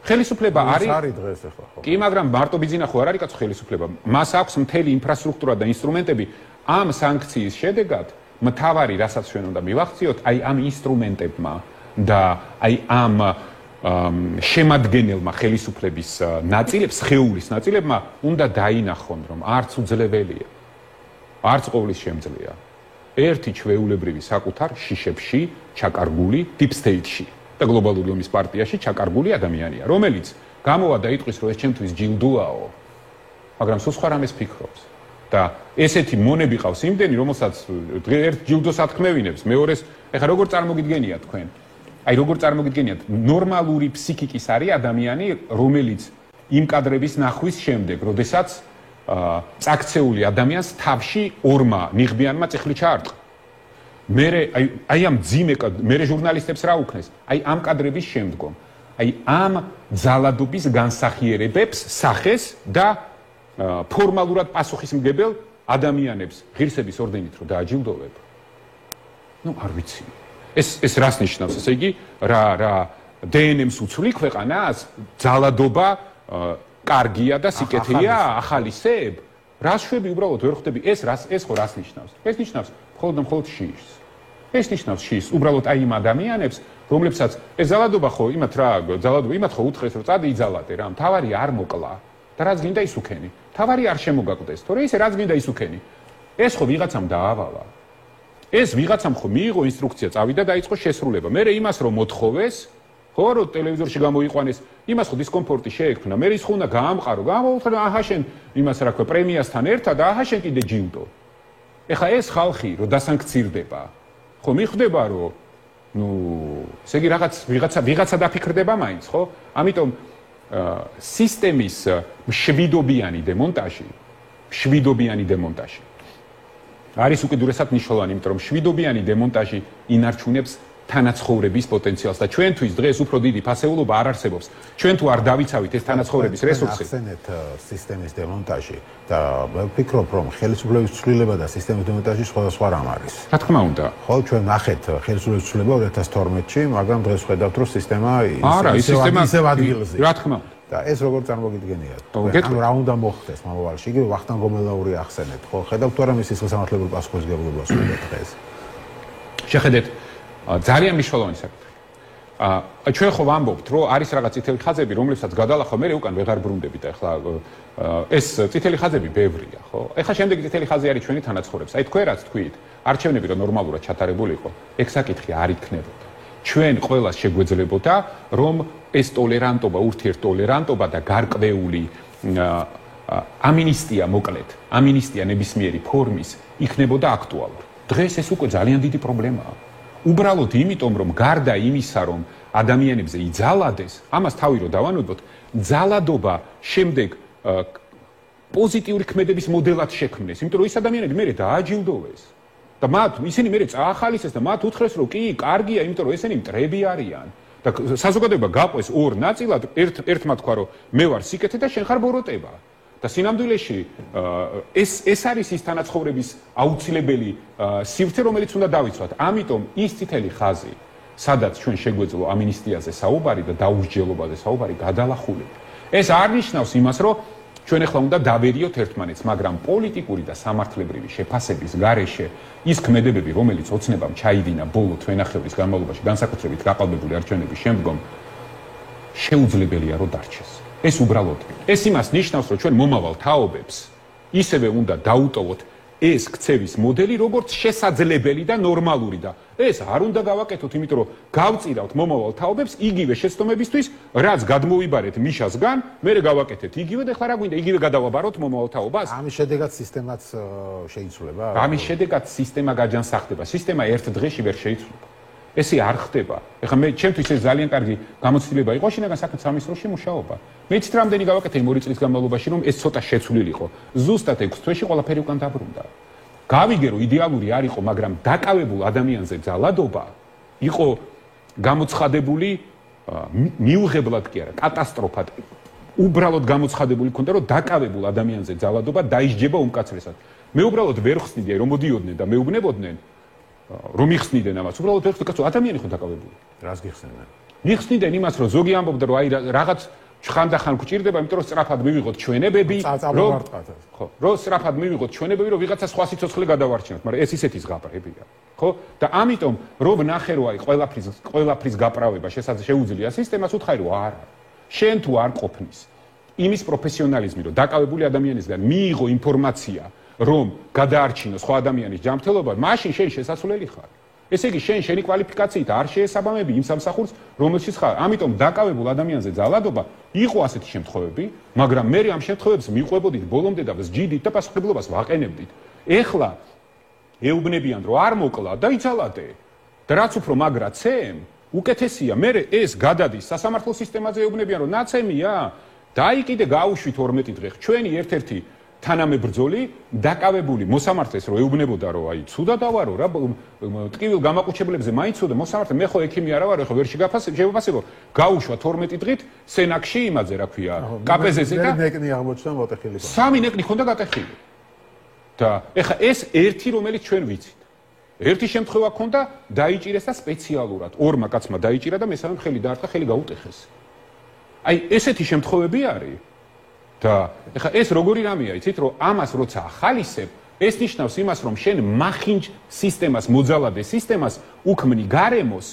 ხელისუფლება არის დღეს ახლა ხო. კი, მაგრამ მარტო ბიძინა ხო არ არის კაცო ხელისუფლება. მას აქვს მთელი ინფრასტრუქტურა და ინსტრუმენტები ამ სანქციის შედეგად, მთავარი რასაც ჩვენ უნდა მივახციოთ, აი ამ ინსტრუმენტებმა და აი ამ შემადგენელმა ხელისუფლების ნაწილებს, სხეულის ნაწილებმა უნდა დაინახონ, რომ არც უძლებელია, არც ყოვლის შემძლეა. ერთი ჩვეულებრივი საკუთარ შიშებში ჩაკარგული deep state-ში და გლობალური ომის პარტიაში ჩაკარგული ადამიანია, რომელიც გამოვა და იტყვის, რომ ეს ჩემთვის ჯილდოაო, მაგრამ სულ სხვა რამეს ფიქრობს. და ესეთი მონები ყავს იმდენი, რომელსაც ერთ ჯილდოს ათქმევინებს, მეორეს, ეხლა როგორ წარმოგიდგენია თქვენ? აი როგორ წარმოგიდგენიათ, ნორმალური ფსიქიკის არის ადამიანი, რომელიც იმ კადრების ნახვის შემდეგ, როდესაც წაქცეული ადამიანს თავში ორმა ნიღბიანმა წიხლი ჩაარტყა. აი ამ მე ჟურნალისტებს რა უქნეს? აი ამ კადრების შემდგომ, აი ამ ძალადობის განსახიერებებს სახეს და ფორმალურად პასუხისმგებელ ადამიანებს ღირსების ორდენით რო დააჯილდოვებ. ნუ არ ვიცი. ეს რას ნიშნავს? ესე იგი, რა დნმ-ს უცვლი ქვეყანას, ძალადობა კარგია და სიკეთეა, ახალისებ? რას შვები უბრალოდ ვერ ხვდები? ეს ხო რას ნიშნავს? ეს ნიშნავს მხოლოდ შიშს. ეს ნიშნავს შიშს, უბრალოდ აი იმ ადამიანებს, რომლებსაც ეს ძალადობა ხო იმათ რა, ძალადობა იმათ ხო უთხრეს, რომ წადი იძალადე რა, მთავარი არ მოკლა და რაც გინდა ის უქენი. მთავარი არ შემოგაკვდეს, თორე ისე რაც გინდა ის უქენი. ეს ხო ვიღაცამ დაავალა. ეს ვიღაცამ ხო მიიღო ინსტრუქცია, წავიდა და დაიწყო შესრულება. მე იმას რომ მოთხოვეს, ხო რომ ტელევიზორში გამოიყვანეს, იმას ხო დისკომფორტი შეექმნა. მე ის ხო უნდა გაამყარო, გამოუთხარ აჰა შენ იმას რა ქვია, პრემიასთან ერთად და აჰა შენ კიდე ჯილდო. ეხა ეს ხალხი რომ დასანქცირდება, ხო მიხვდება რომ ნუ ესე იგი ვიღაცა დაფიქრდება მაინც, ხო? ამიტომ სისტემის მშვიდობიანი დემონტაჟი არის უკიდურესად მნიშვნელოვანი, იმიტომ რომ მშვიდობიანი დემონტაჟი ინარჩუნებს თანაცხოვრების პოტენციალს და ჩვენთვის დღეს უფრო დიდი ფასეულობა არ არსებობს. ჩვენ თუ არ დავიცავით ეს თანაცხოვრების რესურსი. ახსენეთ სისტემის დემონტაჟი და ვფიქრობ, რომ ხელისუფლების ცვლილება და სისტემის დემონტაჟი სხვადასხვა რამ არის. რა თქმა უნდა. ხო, ჩვენ ნახეთ ხელისუფლების ცვლილება 2012-ში, მაგრამ დღეს ხედავთ, რომ სისტემა ისევ ადგილზე. რა თქმა უნდა. და ეს როგორ წარმოგიდგენიათ? ანუ რა უნდა მოხდეს მომავალში? იგივე ვახტანგ გომელაური ახსენეთ, ხო? ხედავთ თუ არა მის სისხლისამართლებელ პასუხისმგებლობას უდეთ დღეს. შეხედეთ ძალიან მნიშვნელოვანი საკითხი. ჩვენ ხო ვამბობთ, რომ არის რაღაც წითელი ხაზები, რომლებსაც გადალახავ, მე უკან ვეღარ ბრუნდებით. ახლა ეს წითელი ხაზები ბევრია, ხო? ახლა შემდეგი წითელი ხაზი არის ჩვენი თანაცხოვრების. აი თქვენ რაც თქვით, არჩევნები რომ ნორმალურად ჩატარებული იყო, ეგ საკითხი არ იქნებოდა. ჩვენ ყველას შეგვეძლებოდა, რომ ეს ტოლერანტობა, ურთიერთტოლერანტობა და გარკვეული ამინისტია მოკლედ, ამინისტია ნებისმიერი ფორმის იქნებოდა აქტუალური. დღეს ეს უკვე ძალიან დიდი პრობლემაა. უბრალოდ იმიტომ, რომ გარდა იმისა, რომ ადამიანებზე იძალადეს, ამას თავი რომ დავანოდოთ, ძალადობა შემდეგ პოზიტიური ქმედების მოდელად შექმნეს, იმიტომ რომ ის ადამიანები მერე დააჯილდოვეს და ისინი მერე წაახალისეს და მათ უთხრეს, რომ კი, კარგია, იმიტომ რომ ესენი მტრები არიან და საზოგადოება გაყვეს ორ ნაწილად, ერთმა თქვა, რომ მე ვარ სიკეთე და შენ ხარ ბოროტება. და სინამდვილეში ეს არის ის თანაცხოვრების აუცილებელი სივრცე, რომელიც უნდა დავიცვათ. ამიტომ ის წითელი ხაზი, სადაც ჩვენ შეგვეძლო ამინისტიაზე საუბარი და დაუსჯელობაზე საუბარი გადალახული. ეს არ ნიშნავს იმას, რომ ჩვენ ახლა უნდა დავერიოთ ერთმანეთს, მაგრამ პოლიტიკური და სამართლებრივი შეფასების გარეშე ის ქმედებები, რომელიც ოცნებამ ჩაიდინა ბოლო თვენახევრის განმავლობაში, განსაკუთრებით გაყალბებული არჩევნების შემდგომ, შეუძლებელია რომ დარჩეს. ეს უბრალოდ ეს იმას ნიშნავს, რომ ჩვენ მომავალ თაობებს ისევე უნდა დაუტოვოთ ეს ქცევის მოდელი, როგორც შესაძლებელი და ნორმალური და ეს არ უნდა გავაკეთოთ, იმიტომ რომ გავწირავთ მომავალ თაობებს იგივე შეცდომებისთვის, რაც გადმოვიბარეთ მიშასგან, მერე გავაკეთეთ იგივე და ახლა რა გვინდა, იგივე გადავაბაროთ მომავალ თაობას? ამის შედეგად სისტემაც შეიცვლება? ამის შედეგად სისტემა გაჯანსაღდება. სისტემა ერთ დღეში ვერ შეიცვლება. ესე არ ხდება. ეხლა მე ჩემთვის ეს ძალიან კარგი გამოცდილება იყო, შინაგან საქმეთა სამინისტროში მუშაობა. მე იცით რამდენი გავაკეთე იმ 2 წლის განმავლობაში, რომ ეს ცოტა შეცვლილიყო. ზუსტად 6 თვეში ყველაფერი უკან დაბრუნდა. გავიგე, რომ იდეალური არ იყო, მაგრამ დაკავებულ ადამიანზე ძალადობა იყო გამოცხადებული მიუღებლად კი არა, კატასტროფად. უბრალოდ გამოცხადებული ქონდა, რომ დაკავებულ ადამიანზე ძალადობა დაისჯება უმკაცრესად. მე უბრალოდ ვერ ხსნიდი, რომ მოდიოდნენ და მეუბნებოდნენ რომ იხსნიდნენ ამას, უბრალოდ ვერ ხსნიდი, კაცო, ადამიანი ხო დაკავებული. რას გიხსენდნენ? მიხსნიდნენ იმას, რომ ზოგი ამბობდა, რომ აი რაღაც ხანდახან გვჭირდება, იმიტომ რომ სწრაფად მივიღოთ ჩვენებები, რომ სწრაფად მივიღოთ ჩვენებები, რომ ვიღაცა სხვა სიცოცხლე გადავარჩინოთ, მაგრამ ეს ისეთი ზღაპრებია, ხო? და ამიტომ რომ ნახე, რომ აი ყველაფრის გაправება შეუძლია სისტემას, უთხარი რომ არა. შენ თუ არ ყოფნის იმის პროფესიონალიზმი, რომ დაკავებული ადამიანისგან მიიღო ინფორმაცია, რომ გადაარჩინო სხვა ადამიანის ჯანმრთელობა, მაშინ შენ შესაძლებელი ხარ. ესე იგი, შენი კვალიფიკაციით არ შეესაბამები იმ სამსახურს, რომელშიც ხარ. ამიტომ დაკავებულ ადამიანზე ძალადობა იყო ასეთი შემთხვევები, მაგრამ მე ამ შემთხვევებს მიყვებოდით ბოლომდე და ვსჯიდით და პასუხისმგებლობას ვაყენებდით. ეხლა ეუბნებიან, რომ არ მოკლა და იცალადე. და რაც უფრო მაგრა ცემ, უკეთესია, მე ეს გადადის სასამართლო სისტემაზე ეუბნებიან, რომ ნაცემია, დაიკიდე გაუშვით 12 დღე. ჩვენი ერთ-ერთი თანამებრძოლი დაკავებული მოსამართლეს რომ ეუბნებოდა რომ აი ცუდა დავარო რა ტკივილ გამაყუჩებლებზე მაინც ცუდა მოსამართლე მე ხო ექიმი არა ვარ ხო ვერ შეგაფასებო გაუშვა 12 დღით სენაკში იმაზე რა ქვია კაპეზეზე და ნეკნი აღმოჩნდა მოტეხილი სამი ნეკნი ხონდა გატეხილი და ეხა ეს ერთი რომელიც ჩვენ ვიცით ერთი შემთხვევა ქონდა დაიჭირეს და სპეციალურად ორმა კაცმა დაიჭირა და მესამე ხელი დაარტყა ხელი გაუტეხეს აი ესეთი შემთხვევები არის და ეხა ეს როგორი რამეა იცით რომ ამას როცა ახალისებ ეს ნიშნავს იმას, რომ შენ მახინჯ სისტემას, მოძალადე სისტემას უქმნი გარემოს,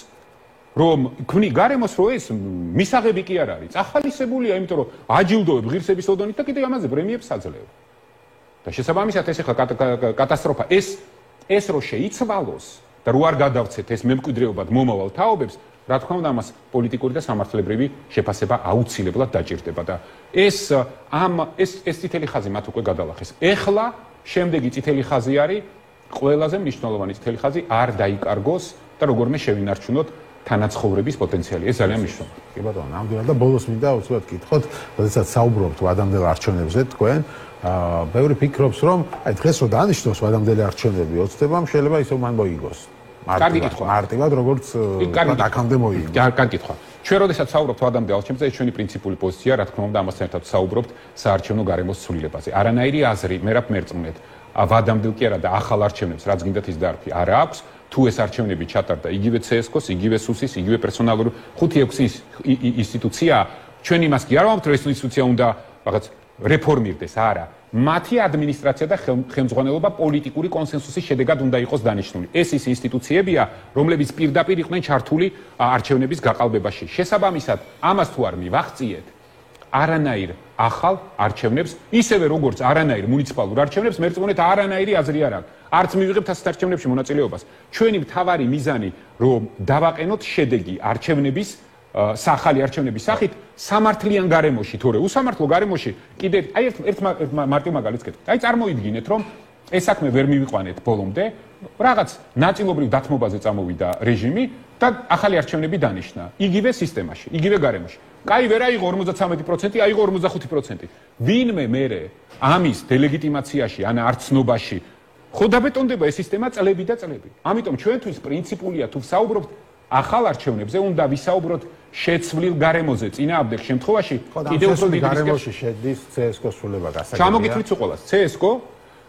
რომ ეს მისაღები კი არ არის. ახალისებულია, იმიტომ რომ აჯილდოებ ღირსების ოდენით და კიდე ამაზე პრემიებს აძლევ. და შესაბამისად ეს ახლა კატასტროფა ეს რო შეიცვალოს და რო არ გადავცეთ ეს მემკვიდრეობად მომავალ თაობებს, რა თქმა უნდა, ამას პოლიტიკური და სამართლებრივი შეფასება აუცილებლად დაჭირდება და ეს წითელი ხაზი მათ უკვე გადალახეს. ეხლა შემდეგი წითელი ხაზი არის ყველაზე მნიშვნელოვანი წითელი ხაზი არ დაიკარგოს და როგორმე შევინარჩუნოთ თანაცხოვრების პოტენციალი. ეს ძალიან მნიშვნელოვანია. კი ბატონო, ნამდვილად და ბოლოს მინდა უცბად გითხოთ, როდესაც საუბრობთ ვადამდელ არჩევნებზე თქვენ, ბევრი ფიქრობს, რომ აი დღეს რო დანიშნოს ვადამდელი არჩევნები ოცნებამ, შეიძლება ისევ მან მოიგოს. მარტივად როგორც აქამდე მოიგო. კარგი კითხვა. ჩვენ როდესაც საუბრობთ ვადამდელ არჩევნებზე, ეს ჩვენი პრინციპული პოზიცია, რა თქმა უნდა, ამასთან ერთად საუბრობთ საარჩევნო გარემოს ცვლილებაზე. არანაირი აზრი, მერაბ მერწმუნეთ, ვადამდელ კი არა და ახალ არჩევნებს, რაც გინდათ ის დაარქვი, არა აქვს. თუ ეს არჩევნები ჩატარდა იგივე CSKO-ს, იგივე SUS-ის, იგივე პერსონალური 5-6 ინსტიტუცია, ჩვენ იმას კი არ ვამბობთ, რომ ეს ინსტიტუცია უნდა რაღაც რეფორმირდეს, არა. მათი ადმინისტრაცია და ხელმძღვანელობა პოლიტიკური კონსენსუსის შედეგად უნდა იყოს დანიშნული. ეს ის ინსტიტუციებია, რომლებიც პირდაპირ იყვნენ ჩართული არჩევნების გაყალბებაში. შესაბამისად, ამას თუ არ მივახციეთ, არანაირ ახალ არჩევნებს, ისევე როგორც არანაირ მუნიციპალურ არჩევნებს, მერწმუნეთ არანაირი აზრი არ აქვს. არც მივიღებთ ასეთ არჩევნებში მონაწილეობას. ჩვენი მთავარი მიზანი, რომ დავაყენოთ შედეგი არჩევნების ახალი არჩევნების სახით სამართლიან გარემოში, თორე უსამართლო გარემოში კიდე აი ერთ მარტივ მაგალითს გეტყვით. აი წარმოიდგინეთ, რომ ეს საქმე ვერ მივიყვანეთ ბოლომდე, რაღაც ნაწილობრივ დათმობაზე წამოვიდა რეჟიმი და ახალი არჩევნები დანიშნა. იგივე სისტემაში, იგივე გარემოში. კაი, ვერ აიღო 53%, აიღო 45%. ვინმე მერე ამის დელეგიტიმაციაში, ან არცნობაში ხო დაბეტონდება ეს სისტემა წლები და წლები. ამიტომ ჩვენთვის პრინციპულია თუ ვსაუბრობთ ახალ არჩევნებზე, უნდა ვისაუბროთ შეცვლილ გარემოზე. წინააღმდეგ შემთხვევაში კიდევ უფრო დიდი გარემოში შედის CSKO-ს სრულება გასაგებია. ჩამოგითვლით უყოლას. CSKO,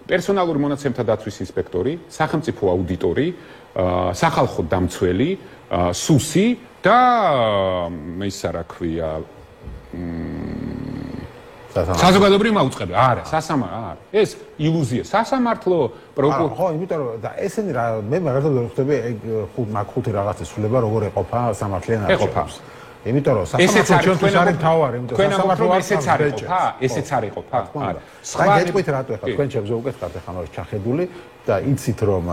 პერსონალური მონაცემთა დაცვის ინსპექტორი, სახელმწიფო აუდიტორი, სახალხო დამცველი, SUS-ი და ისა რა ქვია საზოგადოებრივი მაუწყებელი. არა, არა. ეს ილუზია. სასამართლო ხო, იმიტომ რომ და ესენი რა მე მაგალითად ვერ ხვდები ხუთი რაღაცის სრულება როგორ ეყოფა სამართლიან არჩევნებს. იმიტომ რომ სასამართლო ჩვენთვის არის მთავარი, იმიტომ სასამართლო ესეც არ ეყოფა, ესეც არ ეყოფა. არა. სხვა გეტყვით რატო ახლა თქვენ ჩემზე უკითხავთ ახლა მაგას ჩახედული და იცით რომ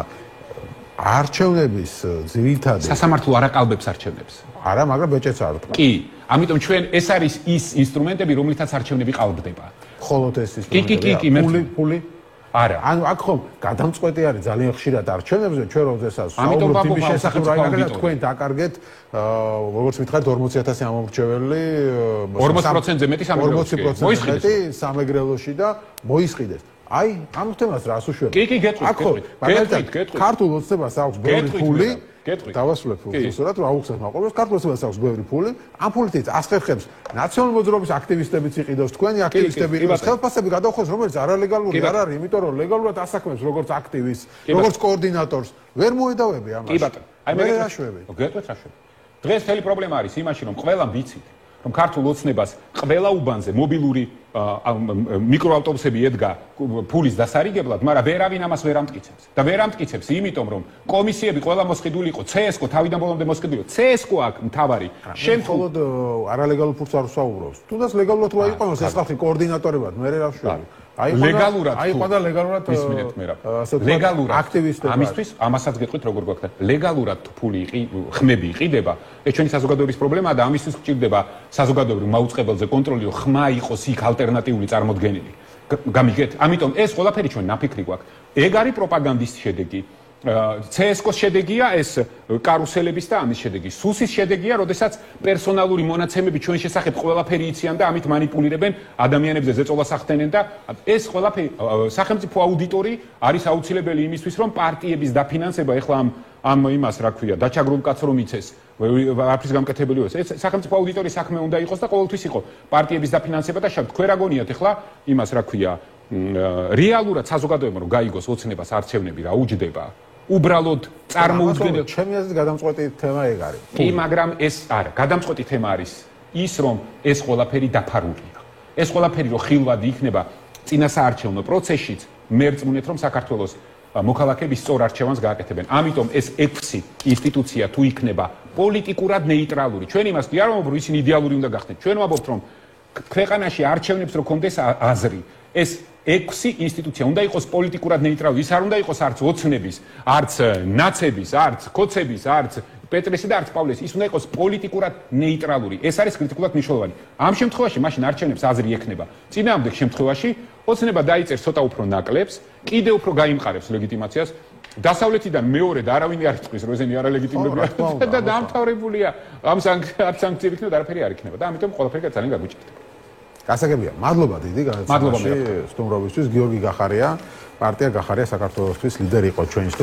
არჩევნების ძირითადი სასამართლო არ აკალბებს არჩევნებს. არა, მაგრამ ბეჭედს არ თქვა. კი, ამიტომ ჩვენ ეს არის ის ინსტრუმენტები, რომლითაც არჩევნები ყალბდება. ხოლოდ ეს ინსტრუმენტები ფული არა. ანუ აქ ხომ გადამწყვეტი არის ძალიან ხშირად არჩევნებზე, ჩვენ როდესაც საუბრობთ იმის შესახებ, რომ მაგალითად თქვენ დაკარგეთ როგორც მითხარით 40,000 ამომრჩეველი 40%-ზე მეტი სამეგრელოში და მოისყიდეს. აი, ამ თემას რას უშვებთ? კი, გეტყვით. ქართულ ოცნებას აქვს ბევრი ფული. დავასრულებ უბრალოდ რომ აუხსნათ მაყურებელს, ქართულ ოცნებას აქვს ბევრი ფული. ამ ფულით ასხერხებს ნაციონალური მოძრაობის აქტივისტებიც იყიდოს, თქვენი აქტივისტები იყიდოს, ხელფასები გადავხოს, რომელიც არალეგალური არ არის, იმიტომ რომ ლეგალურად ასაქმებს როგორც აქტივისტს, როგორც კოორდინატორს, ვერ მოედავები ამას. კი ბატონო. აი მე რაშვები. გეტყვით რაშვები. დღეს მთელი პრობლემა არის იმაში, რომ ყველამ ვიცით, რომ ქართულ ოცნებას ყველა უბანზე მობილური მიკროავტობუსები ედგა ფულის დასარიგებლად, მაგრამ ვერავინ ამას ვერ ამტკიცებს. და ვერ ამტკიცებს, იმიტომ რომ კომისიები ყველა მოსყიდული იყო, CSKO თავიდან ბოლომდე მოსყიდული იყო. CSKO აქ მთავარი. შემთხვევით არალეგალურ ფულს არ ვსაუბრობს. თუნდაც ლეგალურად რა იყონოს ეს ხალხი კოორდინატორებად, მე რა ვშვები. ლეგალურად აიყვანა ლეგალურად ისმინეთ მე რა. ლეგალურად აქტივისტები. ამისთვის ამასაც გეტყვით როგორ გვაქვს. ლეგალურად თუ ფული ხმები იყიდება, ეს ჩვენი საზოგადოების პრობლემაა და ამისთვის გვჭირდება საზოგადოებრივ მაუწყებელზე კონტროლი, რომ ხმა იყოს იქ ალტერნატიული წარმოდგენილი. გამიგეთ? ამიტომ ეს ყველაფერი ჩვენ ნაფიქრი გვაქვს. ეგ არის პროპაგანდის შედეგი. CSKO-ს შედეგია ეს კარუსელების და ამის შედეგი. SUS-ის შედეგია, როდესაც პერსონალური მონაცემები ჩვენ შესახებ ყველაფერი იციან და ამით манипуლირებენ ადამიანებზე ზეწოლას ახდენენ და ეს ყველაფერი სახელმწიფო აუდიტორი არის აუცილებელი იმისთვის, რომ პარტიების დაფინანსება ეხლა ამ იმას რა ქვია, დაჩაგრულ კაცს რომ იცეს, არაფრის გამკეთებელი იყოს. ეს სახელმწიფო აუდიტორის საქმე უნდა იყოს და ყოველთვის იყო პარტიების დაფინანსება და თქვენ რა გონიათ ეხლა იმას რა ქვია, რეალურად საზოგადოებამ რომ გაიგოს ოცნებას არჩევნები რა უჯდება. უბრალოდ წარმოუდგენელ ჩემი აზრით გადამწყვეტი თემა ეგ არის. კი, მაგრამ ეს არა, გადამწყვეტი თემა არის ის, რომ ეს ყველაფერი დაფარულია. ეს ყველაფერი რომ ხილვადი იქნება წინასაარჩევნო პროცესშიც, მერწმუნეთ, რომ საქართველოს მოქალაქეები სწორ არჩევანს გააკეთებენ. ამიტომ ეს 6 ინსტიტუცია თუ იქნება პოლიტიკურად ნეიტრალური. ჩვენ იმას კი არ ვამბობთ, რომ ისინი იდეალური უნდა გახდნენ. ჩვენ ვამბობთ, რომ ქვეყანაში არჩევნებს რო კონდეს აზრი. ეს 6 ინსტიტუცია უნდა იყოს პოლიტიკურად ნეიტრალური. ის არ უნდა იყოს არც ოცნების, არც ნაცების, არც ქოცების, არც პეტრესი და არც პავლეს. ის უნდა იყოს პოლიტიკურად ნეიტრალური. ეს არის კრიტიკულად მნიშვნელოვანი. ამ შემთხვევაში მაშინ არჩევნებს აზრი ექნება. წინააღმდეგ შემთხვევაში ოცნება დაიწერს ცოტა უფრო ნაკლებს, კიდევ უფრო გაიმყარებს ლეგიტიმაციას. დასავლეთიდან მეორედ არავინ არ იწვის, როზენი არალეგიტიმურია და დამთავრებულია. ამ სანქციები იქნება და არაფერი არ იქნება და ამიტომ ყველაფერი ძალიან გაგვიჭირდება. გასაგებია. მადლობა დიდი განაცხადში სტუმრობისთვის. გიორგი გახარია, პარტია გახარია საქართველოსთვის ლიდერი იყო ჩვენში.